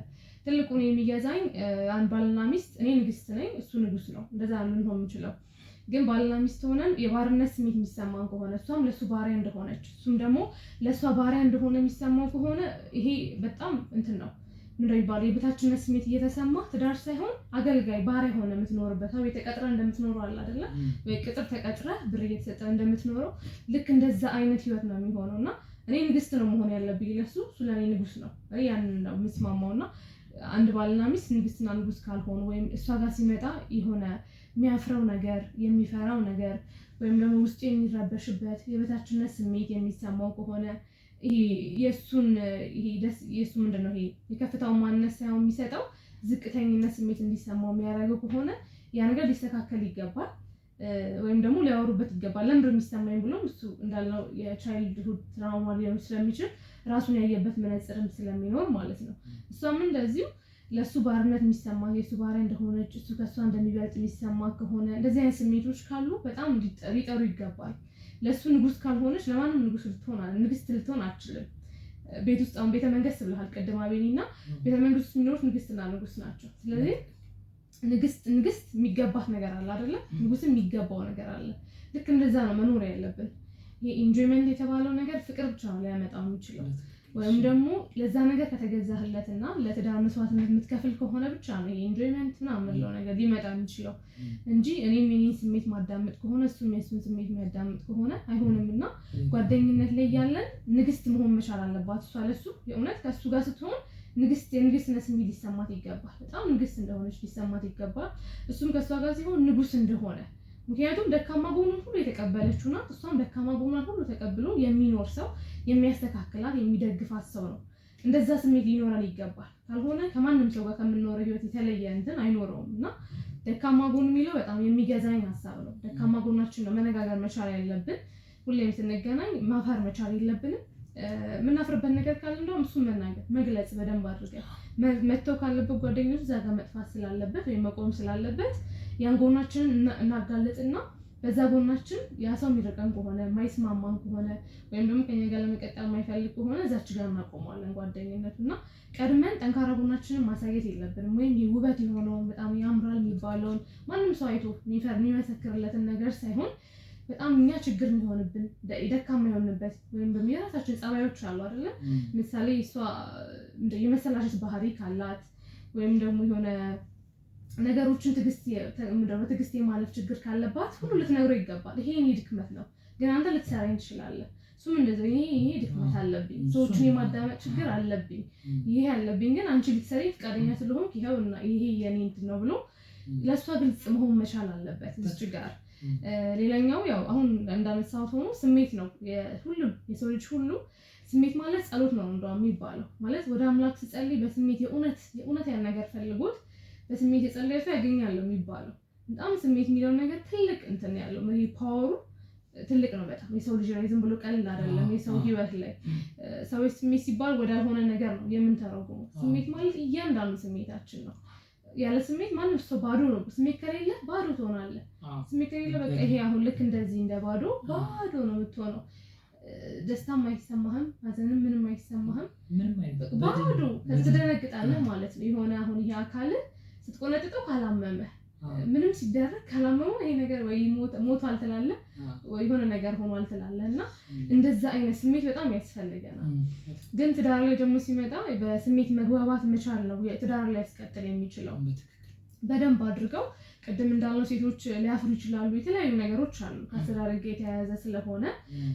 ትልቁን የሚገዛኝ አንድ ባልና ሚስት እኔ ንግስት ነኝ እሱ ንጉስ ነው እንደዛ ልንሆን የምንችለው። ግን ባልና ሚስት ሆነን የባርነት ስሜት የሚሰማን ከሆነ እሷም ለሱ ባሪያ እንደሆነች እሱም ደግሞ ለሷ ባሪያ እንደሆነ የሚሰማው ከሆነ ይሄ በጣም እንትን ነው ምንድነው ይባላል የበታችነት ስሜት እየተሰማ ትዳር ሳይሆን አገልጋይ ባሪያ ሆነ የምትኖርበት ቤት ተቀጥረ እንደምትኖረው አለ አይደለ ወይ ቅጥር ተቀጥረ ብር እየተሰጠ እንደምትኖረው ልክ እንደዛ አይነት ህይወት ነው የሚሆነውና እኔ ንግስት ነው መሆን ያለብኝ ለሱ ለኔ ንጉስ ነው ያንን ነው የምስማማውና አንድ ባልና ሚስት ንግስትና ንጉስ ካልሆኑ ወይም እሷ ጋር ሲመጣ የሆነ የሚያፍረው ነገር የሚፈራው ነገር ወይም ደግሞ ውስጡ የሚረበሽበት የበታችነት ስሜት የሚሰማው ከሆነ የሱን ምንድነው የከፍታው ማንነት ሳይሆን የሚሰጠው ዝቅተኝነት ስሜት እንዲሰማው የሚያደርገው ከሆነ ያ ነገር ሊስተካከል ይገባል። ወይም ደግሞ ሊያወሩበት ይገባል። ለምንድነው የሚሰማኝ ብሎም እሱ እንዳልነው የቻይልድሁድ ትራውማ ሊሆን ስለሚችል ራሱን ያየበት መነጽርም ስለሚኖር ማለት ነው። እሷም እንደዚሁ ለሱ ባርነት የሚሰማ የሱ ባሪያ እንደሆነች እሱ ከሷ እንደሚበልጥ የሚሰማ ከሆነ እንደዚህ አይነት ስሜቶች ካሉ በጣም ሊጠሩ ይገባል። ለሱ ንጉስ ካልሆነች ለማንም ንግስት ልትሆን አትችልም። ቤት ውስጥ አሁን ቤተ መንግስት ብለሃል ቀደም አቤኒና ቤተ መንግስት የሚኖሩት ንግስትና ንጉስ ናቸው። ስለዚህ ንግስት የሚገባት ነገር አለ አይደለ? ንጉስም የሚገባው ነገር አለ። ልክ እንደዛ ነው መኖር ያለብን። ይሄ ኢንጆይመንት የተባለው ነገር ፍቅር ብቻ ነው ሊያመጣው የሚችለው ወይም ደግሞ ለዛ ነገር ከተገዛህለትና ለትዳር መስዋዕትነት የምትከፍል ከሆነ ብቻ ነው ይሄ ኢንጆይመንት ምናምን ነው ነገር ሊመጣ የሚችለው እንጂ እኔም የኔን ስሜት ማዳመጥ ከሆነ እሱም የሱን ስሜት የሚያዳምጥ ከሆነ አይሆንምና ጓደኝነት ላይ ያለን ንግስት መሆን መቻል አለባት። እሷ ለሱ የእውነት ከሱ ጋር ስትሆን የንግስትነት ስሜት ሊሰማት ይገባል። በጣም ንግስት እንደሆነች ሊሰማት ይገባል። እሱም ከሷ ጋር ሲሆን ንጉስ እንደሆነ ምክንያቱም ደካማ ጎኑን ሁሉ የተቀበለችው ናት። እሷም ደካማ ጎኑን ሁሉ ተቀብሎ የሚኖር ሰው የሚያስተካክላት የሚደግፋት ሰው ነው። እንደዛ ስሜት ሊኖረን ይገባል። ካልሆነ ከማንም ሰው ጋር ከምንኖረው ህይወት የተለየ እንትን አይኖረውም እና ደካማ ጎን የሚለው በጣም የሚገዛኝ ሀሳብ ነው። ደካማ ጎናችን ነው መነጋገር መቻል ያለብን። ሁሌም ስንገናኝ ማፈር መቻል የለብንም። የምናፍርበት ነገር ካለ እንደውም እሱን መግለጽ በደንብ አድርገን መተው ካለበት ጓደኞች እዛ ጋር መጥፋት ስላለበት ወይም መቆም ስላለበት ያን ጎናችንን እናጋለጥና በዛ ጎናችን ያ ሰው የሚርቀን ከሆነ የማይስማማን ከሆነ ወይም ደግሞ ከኛ ጋር ለመቀጠል የማይፈልግ ከሆነ እዛች ጋር እናቆማለን ጓደኝነቱና ቀድመን ጠንካራ ጎናችንን ማሳየት የለብንም። ወይም ውበት የሆነውን በጣም ያምራል የሚባለውን ማንም ሰው አይቶ የሚመሰክርለትን ነገር ሳይሆን በጣም እኛ ችግር የሚሆንብን ደካማ የሆንበት ወይም ደግሞ የራሳችን ጸባዮች አሉ አይደለ? ምሳሌ እሷ የመሰላቸት ባህሪ ካላት ወይም ደግሞ የሆነ ነገሮችን ትዕግስት የማለፍ ችግር ካለባት ሁሉ ልትነግረው ይገባል። ይሄ የኔ ድክመት ነው ግን አንተ ልትሰራኝ ትችላለህ። እሱም እንደዚሁ ይሄ ድክመት አለብኝ፣ ሰዎችን የማዳመጥ ችግር አለብኝ፣ ይሄ አለብኝ ግን አንቺ ልትሰሪ ፈቃደኛ ስለሆንክ ይሄውና ይሄ የኔ እንትን ነው ብሎ ለእሷ ግልጽ መሆን መቻል አለበት እዚህ ጋር። ሌላኛው ያው አሁን እንዳነሳሁት ሆኖ ስሜት ነው። ሁሉም የሰው ልጅ ሁሉ ስሜት ማለት ጸሎት ነው እንደውም የሚባለው ማለት ወደ አምላክ ሲጸልይ በስሜት የእውነት ያን ነገር ፈልጎት በስሜት የጸለየ ሰው ያገኛል የሚባለው። በጣም ስሜት የሚለው ነገር ትልቅ እንትን ያለው ምን ፓወሩ ትልቅ ነው በጣም። የሰው ልጅ ላይ ዝም ብሎ ቀልድ አይደለም። የሰው ህይወት ላይ ሰዎች ስሜት ሲባል ወዳልሆነ ነገር ነው የምንተረጉመው። ስሜት ማለት እያንዳንዱ ስሜታችን ነው። ያለ ስሜት ማንም ሰው ባዶ ነው። ስሜት ከሌለ ባዶ ትሆናለህ። ስሜት ከሌለ በቃ ይሄ አሁን ልክ እንደዚህ እንደ ባዶ ነው የምትሆነው። ደስታም አይሰማህም፣ ሀዘንም ምንም አይሰማህም። ባዶ ትደነግጣለህ ማለት ነው። የሆነ አሁን ይሄ አካል ስትቆነጥጠው ካላመመህ ምንም ሲደረግ ካላመመው ይሄ ነገር ወይ ሞቷል ትላለህ ወይ የሆነ ነገር ሆኗል ትላለህ እና እንደዛ አይነት ስሜት በጣም ያስፈልገናል። ግን ትዳር ላይ ደግሞ ሲመጣ በስሜት መግባባት መቻል ነው ትዳር ላይ ያስቀጥል የሚችለው። በደንብ አድርገው ቅድም እንዳልነው ሴቶች ሊያፍሩ ይችላሉ። የተለያዩ ነገሮች አሉ ከአስተዳደግ ጋር የተያያዘ ስለሆነ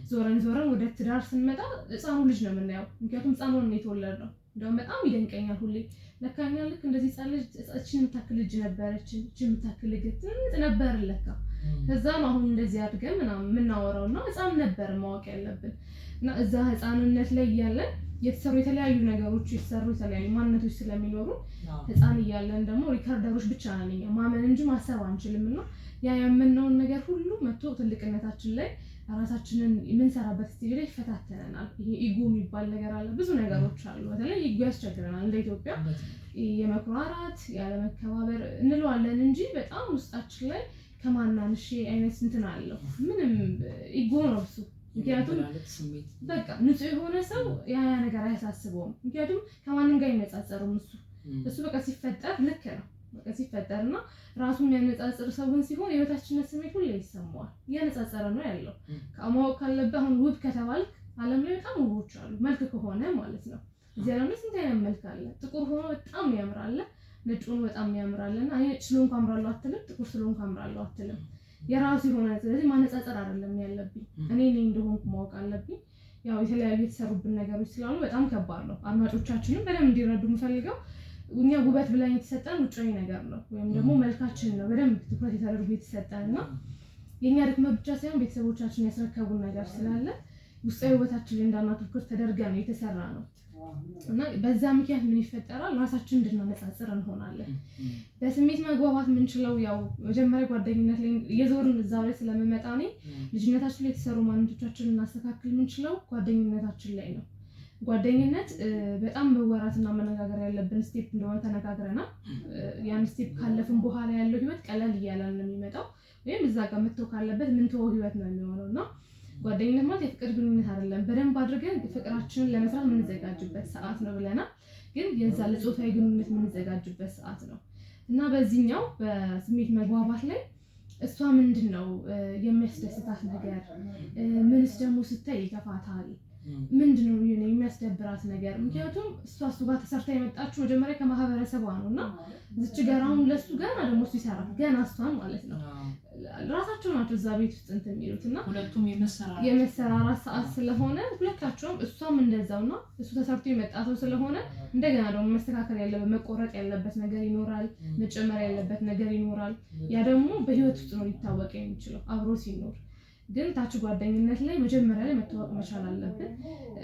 ዞረን ወደ ትዳር ስንመጣ ህፃኑ ልጅ ነው የምናየው። ምክንያቱም ህፃኑን ነው የተወለድነው። እንደውም በጣም ይደንቀኛል ሁሌ ለካ እኛ ልክ እንደዚህ ህፃን ልጅ እችን የምታክል ልጅ ነበረች፣ እችን የምታክል ልጅ ትንጥ ነበር ለካ። ከዛ ነው አሁን እንደዚህ አድገን ምናምን የምናወራው እና ህፃን ነበር ማወቅ ያለብን እና እዛ ህፃንነት ላይ እያለን የተሰሩ የተለያዩ ነገሮች የተሰሩ የተለያዩ ማንነቶች ስለሚኖሩ ህፃን እያለን ደግሞ ሪከርደሮች ብቻ ነን እኛ ማመን እንጂ ማሰብ አንችልም። እና ያ ያመነውን ነገር ሁሉ መጥቶ ትልቅነታችን ላይ ራሳችንን የምንሰራበት ስቴጅ ላይ ይፈታተነናል። ይሄ ኢጎ የሚባል ነገር አለ፣ ብዙ ነገሮች አሉ። በተለይ ኢጎ ያስቸግረናል። እንደ ኢትዮጵያ የመኩራራት ያለመከባበር እንለዋለን እንጂ በጣም ውስጣችን ላይ ከማናንሽ አይነት እንትን አለው። ምንም ኢጎ ነው እሱ። ምክንያቱም በቃ ንጹህ የሆነ ሰው ያ ነገር አያሳስበውም። ምክንያቱም ከማንም ጋር አይነጻጸርም። እሱ በቃ ሲፈጠር ልክ ነው። በቃ ሲፈጠርና ራሱን የሚያነጻጽር ሰውን ሲሆን የበታችነት ስሜት ሁሌ ይሰማዋል። እያነጻጸረ ነው ያለው። ከማወቅ ካለብህ አሁን ውብ ከተባልክ ዓለም ላይ በጣም ውቦች አሉ። መልክ ከሆነ ማለት ነው። እዚህ ዓለም ላይ ስንት አይነት መልክ አለ። ጥቁር ሆኖ በጣም ያምራል፣ ነጭ ሆኖ በጣም ያምራልና አይ ስለሆንኩ አምራለሁ አትልም፣ ጥቁር ስለሆንኩ አምራለሁ አትልም። የራሱ የሆነ ስለዚህ ማነጻጸር አይደለም ያለብኝ። እኔ እንደሆንኩ ማወቅ አለብኝ። ያው የተለያዩ የተሰሩብን ነገሮች ስላሉ በጣም ከባድ ነው። አድማጮቻችንም በደንብ እንዲረዱ የምፈልገው እኛ ውበት ብለን የተሰጠን ውጫዊ ነገር ነው፣ ወይም ደግሞ መልካችን ነው በደንብ ትኩረት የተደረገ የተሰጠን እና የኛ ድክመት ብቻ ሳይሆን ቤተሰቦቻችን ያስረከቡን ነገር ስላለ ውስጣዊ ውበታችን ላይ እንዳናተኩር ተደርገን ነው የተሰራ ነው። እና በዛ ምክንያት ምን ይፈጠራል? ራሳችን እንድናነጻጽር እንሆናለን። በስሜት መግባባት የምንችለው ያው መጀመሪያ ጓደኝነት ላይ የዞርን እዛው ላይ ስለምመጣ እኔ ልጅነታችን ላይ የተሰሩ ማንነቶቻችንን እናስተካክል የምንችለው ጓደኝነታችን ላይ ነው። ጓደኝነት በጣም መወራትና መነጋገር ያለብን ስቴፕ እንደሆነ ተነጋግረናል። ያን ስቴፕ ካለፍን በኋላ ያለው ህይወት ቀለል እያለ ነው የሚመጣው፣ ወይም እዛ ጋር መተው ካለበት ምን ተወው ህይወት ነው የሚሆነው እና ጓደኝነት ማለት የፍቅር ግንኙነት አይደለም። በደንብ አድርገን ፍቅራችንን ለመስራት የምንዘጋጅበት ሰዓት ነው ብለናል። ግን የዛ ለጾታዊ ግንኙነት የምንዘጋጅበት ሰዓት ነው እና በዚህኛው በስሜት መግባባት ላይ እሷ ምንድነው የሚያስደስታት ነገር፣ ምንስ ደግሞ ስታይ ይከፋታል፣ ምንድነው የሚያስደብራት ነገር። ምክንያቱም እሱ ጋር ተሰርታ የመጣችው መጀመሪያ ከማህበረሰቧ ነው እና እዚች ጋር አሁን ለሱ ገና ደግሞ እሱ ይሰራል ገና እሷን ማለት ነው። ራሳቸው ናቸው እዛ ቤት ውስጥ እንትን የሚሉት እና ሁለቱም የመሰራራት ሰዓት ስለሆነ ሁለታቸውም እሷም እንደዛውና እሱ ተሰርቶ የመጣ ሰው ስለሆነ እንደገና ደግሞ መስተካከል ያለበት መቆረጥ ያለበት ነገር ይኖራል፣ መጨመር ያለበት ነገር ይኖራል። ያ ደግሞ በህይወት ውስጥ ነው ሊታወቅ የሚችለው አብሮ ሲኖር። ግን ታች ጓደኝነት ላይ መጀመሪያ ላይ መታወቅ መቻል አለብን።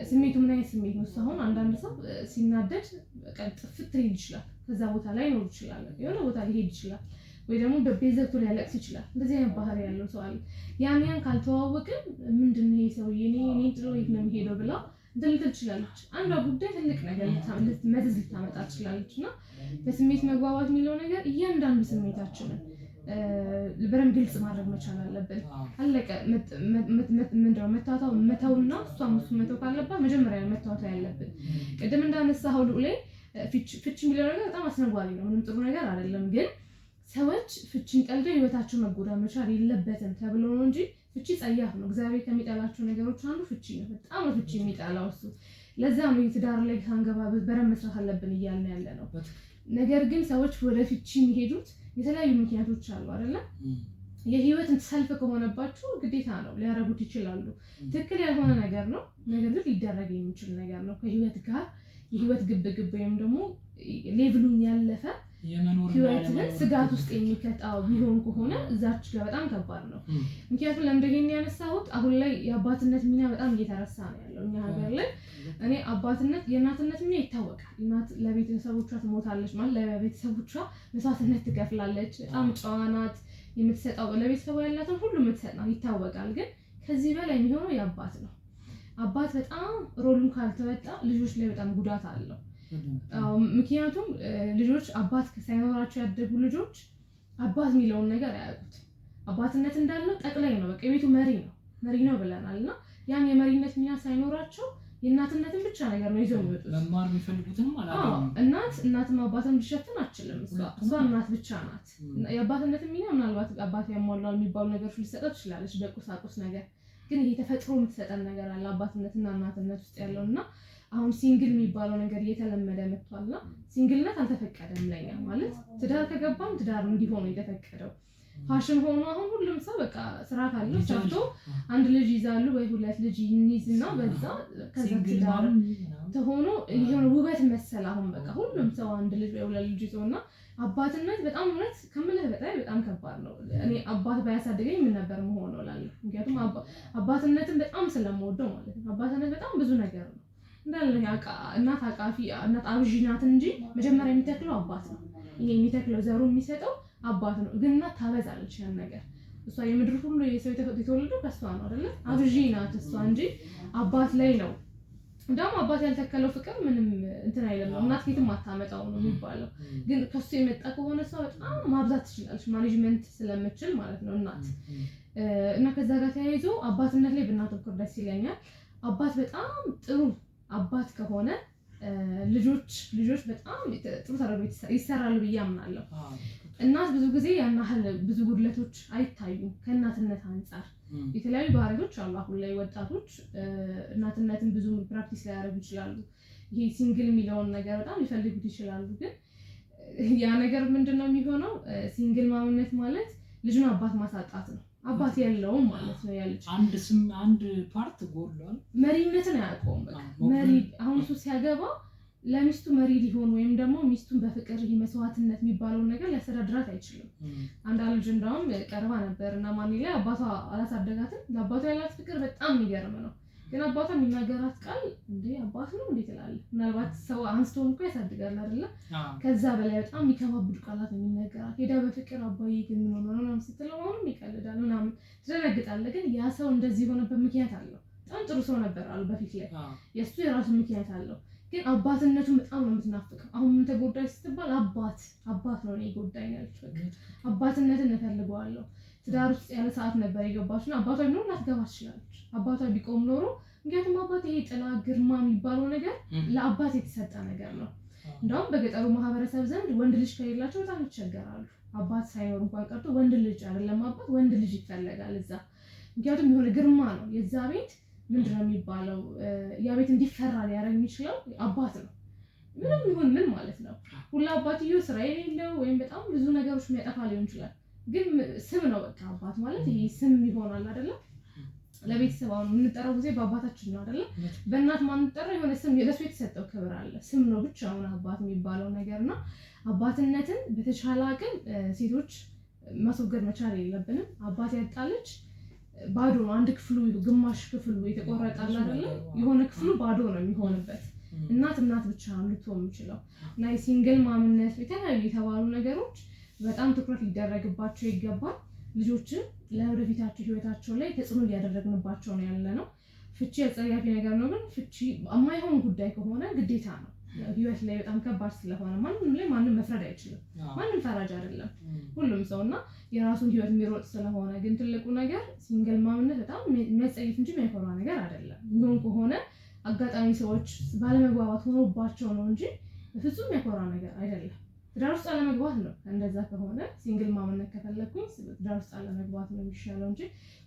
ስሜቱ ምን አይነት ስሜት ነው? አሁን አንዳንድ ሰው ሲናደድ ጥፍት ሊል ይችላል፣ ከዛ ቦታ ላይ ነው ይችላል፣ የሆነ ቦታ ሊሄድ ይችላል፣ ወይ ደግሞ በቤት ዘግቶ ሊያለቅስ ይችላል። እንደዚህ አይነት ባህሪ ያለው ሰው አለ። ያን ካልተዋወቅን ምንድነው ይሄ ሰውዬ እኔ ጥሎ የት ነው የሚሄደው ብላ እንትን ልትል ትችላለች። አንዷ ጉዳይ ትልቅ ነገር መዘዝ ልታመጣ ትችላለች እና በስሜት መግባባት የሚለው ነገር እያንዳንዱ ስሜታችንን በደንብ ግልጽ ማድረግ መቻል አለብን። አለቀ። ምንድነው መተውና እሷም እሱ መተው ካለባት መጀመሪያ መተዋት ያለብን። ቅድም እንዳነሳኸው ልዑሌ ፍቺ የሚለው ነገር በጣም አስነዋሪ ነው። ምንም ጥሩ ነገር አይደለም። ግን ሰዎች ፍቺን ቀልደው ህይወታቸው መጎዳት መቻል የለበትም ተብሎ ነው እንጂ ፍቺ ጸያፍ ነው። እግዚአብሔር ከሚጠላቸው ነገሮች አንዱ ፍቺ ነው። በጣም ነው ፍቺ የሚጠላው እሱ። ለዛ ነው የትዳር ላይ ሳንገባ በደንብ መስራት አለብን እያልን ያለ ነው። ነገር ግን ሰዎች ወደ ፍቺ የሚሄዱት የተለያዩ ምክንያቶች አሉ አይደለ? የህይወት ሰልፍ ከሆነባቸው ግዴታ ነው ሊያረጉት ይችላሉ። ትክክል ያልሆነ ነገር ነው፣ ነገር ግን ሊደረግ የሚችል ነገር ነው። ከህይወት ጋር የህይወት ግብግብ ወይም ደግሞ ሌቭሉን ያለፈ ህይወትን ስጋት ውስጥ የሚከታው ቢሆን ከሆነ እዛች ጋር በጣም ከባድ ነው። ምክንያቱም ለምንድነው ያነሳሁት? አሁን ላይ የአባትነት ሚና በጣም እየተረሳ ነው ያለው እኛ ሀገር ላይ። እኔ አባትነት የእናትነት ሚና ይታወቃል። እናት ለቤተሰቦቿ ትሞታለች ማለት ለቤተሰቦቿ መስዋዕትነት ትከፍላለች። በጣም ጨዋ ናት። የምትሰጠው ለቤተሰቡ ያላትን ሁሉ የምትሰጥ ናት፣ ይታወቃል። ግን ከዚህ በላይ የሚሆነው የአባት ነው። አባት በጣም ሮሉን ካልተወጣ ልጆች ላይ በጣም ጉዳት አለው። ምክንያቱም ልጆች አባት ሳይኖራቸው ያደጉ ልጆች አባት የሚለውን ነገር አያውቁት። አባትነት እንዳለው ጠቅላይ ነው፣ በቃ የቤቱ መሪ ነው ብለናል። እና ያን የመሪነት ሚና ሳይኖራቸው የእናትነትን ብቻ ነገር ነው ይዘው የሚወጡት። መማር የሚፈልጉትንም አላገኙም። እናትም አባትም ሊሸፍን አትችልም። እሷ እናት ብቻ ናት። የአባትነትን ሚና ምናልባት አባት ያሟላል የሚባሉ ነገሮች ሊሰጠው ትችላለች በቁሳቁስ ነገር። ግን ይሄ ተፈጥሮ የምትሰጠን ነገር አለ አባትነትና እናትነት ውስጥ ያለው እና አሁን ሲንግል የሚባለው ነገር እየተለመደ መጥቷልና ሲንግልነት አልተፈቀደም ለኛ ማለት ትዳር ከገባን ትዳር እንዲሆን የተፈቀደው ፋሽን ሆኖ አሁን ሁሉም ሰው በቃ ስራ ካለው ሰርቶ አንድ ልጅ ይዛሉ ወይ ሁለት ልጅ ይይዝና በዛ ከዛ ትዳር ተሆኖ ይሄን ውበት መሰል አሁን በቃ ሁሉም ሰው አንድ ልጅ ወይ ሁለት ልጅ ይዞና አባትነት በጣም እውነት ከምልህ በላይ በጣም ከባድ ነው። እኔ አባት ባያሳድገኝ ምን ነበር መሆነው እላለሁ። ምክንያቱም አባትነትን በጣም ስለምወደው ማለት ነው። አባትነት በጣም ብዙ ነገር ነው እንዳለ እናት አቃፊ እናት አብዢ ናት እንጂ መጀመሪያ የሚተክለው አባት ነው። ይሄ የሚተክለው ዘሩ የሚሰጠው አባት ነው። ግን እናት ታበዛለች ያን ነገር። እሷ የምድር ሁሉ የሰው የተወለደው ከሷ ነው አይደለ? አብዢ ናት እሷ እንጂ አባት ላይ ነው። እንደውም አባት ያልተከለው ፍቅር ምንም እንትን አይደለም። እናት ከየትም አታመጣው ነው የሚባለው። ግን ከሱ የመጣ ከሆነ እሷ በጣም ማብዛት ትችላለች፣ ማኔጅመንት ስለምትችል ማለት ነው እናት። እና ከዛ ጋር ተያይዞ አባትነት ላይ ብናተኩር ደስ ይለኛል። አባት በጣም ጥሩ አባት ከሆነ ልጆች በጣም ጥሩ ተደርገው ይሰራሉ ብዬ አምናለሁ። እናት ብዙ ጊዜ ያን ያህል ብዙ ጉድለቶች አይታዩም ከእናትነት አንፃር። የተለያዩ ባህሪዎች አሉ። አሁን ላይ ወጣቶች እናትነትን ብዙ ፕራክቲስ ሊያደርጉ ይችላሉ። ይሄ ሲንግል የሚለውን ነገር በጣም ሊፈልጉት ይችላሉ። ግን ያ ነገር ምንድነው የሚሆነው? ሲንግል ማምነት ማለት ልጁን አባት ማሳጣት ነው። አባት የለውም ማለት ነው። ያለች አንድ ፓርት ጎሏል። መሪነትን አያውቀውም። በቃ መሪ አሁን እሱ ሲያገባ ለሚስቱ መሪ ሊሆን ወይም ደግሞ ሚስቱን በፍቅር መስዋዕትነት የሚባለውን ነገር ሊያስተዳድራት አይችልም። አንድ ልጅ እንደውም ቀርባ ነበር እና ማን ላይ አባቷ አላሳደጋትም። ለአባቷ ያላት ፍቅር በጣም የሚገርም ነው። ግን አባቷ የሚናገራት ቃል እንዴ አባት ነው እንዴ ትላለች። ምናልባት ሰው አንስቶ እንኳን ያሳድጋል አይደለ? ከዛ በላይ በጣም የሚከባብዱ ቃላት ነው የሚናገራት። ሄዳ በፍቅር አባዬ ግን ምን ሆነ ነው ምናምን ስትለው አሁንም ይቀልዳል ምናምን ትደነግጣለህ። ግን ያ ሰው እንደዚህ የሆነበት ምክንያት አለው። በጣም ጥሩ ሰው ነበር አሉ በፊት ላይ። የእሱ የራሱ ምክንያት አለው። ግን አባትነቱን በጣም ነው የምትናፍቀው። አሁን ምን ተጎዳች ስትባል አባት ነው እኔ ጎዳኝ ያለች። በቃ አባትነትን እፈልገዋለሁ። ትዳር ውስጥ ያለ ሰዓት ነበር የገባችና አባቷ ቢኖር ላትገባ ትችላለች። አባቷ ቢቆም ኖሮ ምክንያቱም አባት ይሄ ጥላ ግርማ የሚባለው ነገር ለአባት የተሰጠ ነገር ነው። እንደውም በገጠሩ ማህበረሰብ ዘንድ ወንድ ልጅ ከሌላቸው በጣም ይቸገራሉ። አባት ሳይኖር እንኳን ቀርቶ ወንድ ልጅ አይደለም አባት ወንድ ልጅ ይፈልጋል እዛ። ምክንያቱም የሆነ ግርማ ነው የዛ ቤት ምንድነው የሚባለው? ያ ቤት እንዲፈራ ሊያደርግ የሚችለው አባት ነው። ምንም ይሁን ምን ማለት ነው። ሁላ አባትየው ስራ የሌለው ወይም በጣም ብዙ ነገሮች የሚያጠፋ ሊሆን ይችላል። ግን ስም ነው በቃ አባት ማለት ይሄ ስም ይሆናል አይደለ? ለቤተሰብ አሁን የምንጠራው ጊዜ በአባታችን ነው አይደለ? በእናት ማንጠራው የሆነ ስም ለሱ የተሰጠው ክብር አለ። ስም ነው ብቻውን አባት የሚባለው ነገርና አባትነትን በተቻለ አቅም ሴቶች ማስወገድ መቻል የለብንም። አባት ያጣለች ባዶ ነው። አንድ ክፍሉ ግማሽ ክፍሉ የተቆረጣል አይደለ? የሆነ ክፍሉ ባዶ ነው የሚሆንበት። እናት ብቻ ነው ልትሆን የሚችለው። እና የሲንግል ማምነት የተለያዩ የተባሉ ነገሮች በጣም ትኩረት ሊደረግባቸው ይገባል። ልጆችን ለወደፊታቸው ህይወታቸው ላይ ተጽዕኖ እያደረግንባቸው ነው ያለ ነው። ፍቺ አጸያፊ ነገር ነው። ግን ፍቺ የማይሆን ጉዳይ ከሆነ ግዴታ ነው። ህይወት ላይ በጣም ከባድ ስለሆነ ማንም መፍረድ አይችልም። ማንም ፈራጅ አይደለም ሁሉም ሰው እና የራሱን ህይወት የሚሮጥ ስለሆነ። ግን ትልቁ ነገር ሲንግል ማምነት በጣም የሚያጸይፍ እንጂ የሚያኮራ ነገር አይደለም። ይሁን ከሆነ አጋጣሚ ሰዎች ባለመግባባት ሆኖባቸው ነው እንጂ በፍጹም የሚያኮራ ነገር አይደለም። ትዳር ውስጥ አለመግባት ነው። እንደዛ ከሆነ ሲንግል ማምነት ከፈለኩኝ ትዳር ውስጥ አለመግባት ነው የሚሻለው እንጂ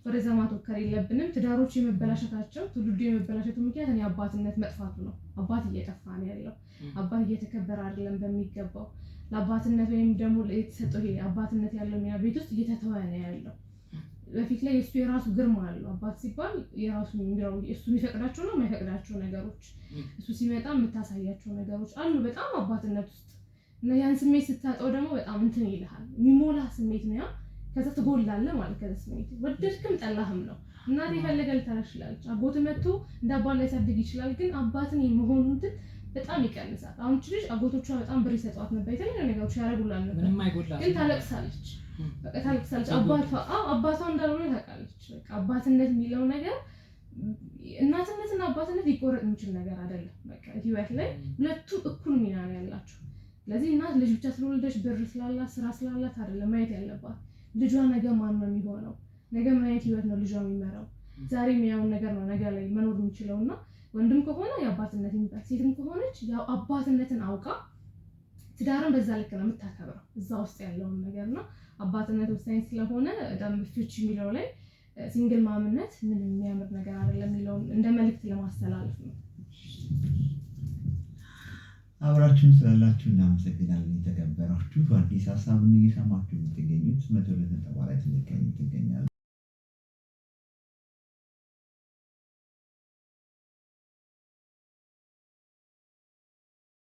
ወደዛ ማተኮር የለብንም። ትዳሮች የመበላሸታቸው ትውልዱ የመበላሸቱ ምክንያት እኔ አባትነት መጥፋቱ ነው። አባት እየጠፋ ነው ያለው። አባት እየተከበረ አይደለም በሚገባው። ለአባትነት ወይም ደግሞ የተሰጠው ይሄ አባትነት ያለው ሚና ቤት ውስጥ እየተተወ ነው ያለው። በፊት ላይ እሱ የራሱ ግርማ አለው። አባት ሲባል የራሱ እሱ የሚፈቅዳቸው ነው የማይፈቅዳቸው ነገሮች፣ እሱ ሲመጣ የምታሳያቸው ነገሮች አሉ በጣም አባትነት ውስጥ እና ያን ስሜት ስታጣው ደግሞ በጣም እንትን ይልሃል። የሚሞላ ስሜት ነው ያ። ከዛ ትጎላለህ ማለት ከዛ ስሜት ወደድክም ጠላህም ነው። እናቴ የፈለገ ልታረግ ትችላለች። አጎት መጥቶ እንደ አባት ሊያሳድግ ይችላል። ግን አባትን የመሆኑን እንትን በጣም ይቀንሳል። አሁን ልጅ አጎቶቿ በጣም ብር ይሰጧት ነበር፣ የተለያዩ ነገሮች ያደርጉላል ነበር። ግን ታለቅሳለች። በቃ ታለቅሳለች። አባቷ እንዳልሆነ ታውቃለች። በቃ አባትነት የሚለው ነገር እናትነትና አባትነት ሊቆረጥ የሚችል ነገር አይደለም። በቃ ህይወት ላይ ሁለቱም እኩል ሚና ነው ያላቸው። ስለዚህ እናት ልጅ ብቻ ስለወለደች ብር ስላላት ስራ ስላላት አይደለም ማየት ያለባት። ልጇ ነገ ማን ነው የሚሆነው? ነገ ምን አይነት ህይወት ነው ልጇ የሚመራው? ዛሬ የሚያውን ነገር ነው ነገ ላይ መኖር የሚችለውና ወንድም ከሆነ የአባትነት ይምጣት፣ ሴትም ከሆነች ያው አባትነትን አውቃ ትዳርን በዛ ልክ ነው የምታከብረው እዛ ውስጥ ያለውን ነገርና አባትነት ወሳኝ ስለሆነ በጣም ፍቺ የሚለው ላይ ሲንግል ማምነት ምን የሚያምር ነገር አይደለም የሚለውን እንደ መልእክት ለማስተላለፍ ነው። አብራችሁን ስላላችሁ እናመሰግናለን። የተከበራችሁ አዲስ ሀሳብን እየሰማችሁ የምትገኙት 102.4 ትገኛላችሁ።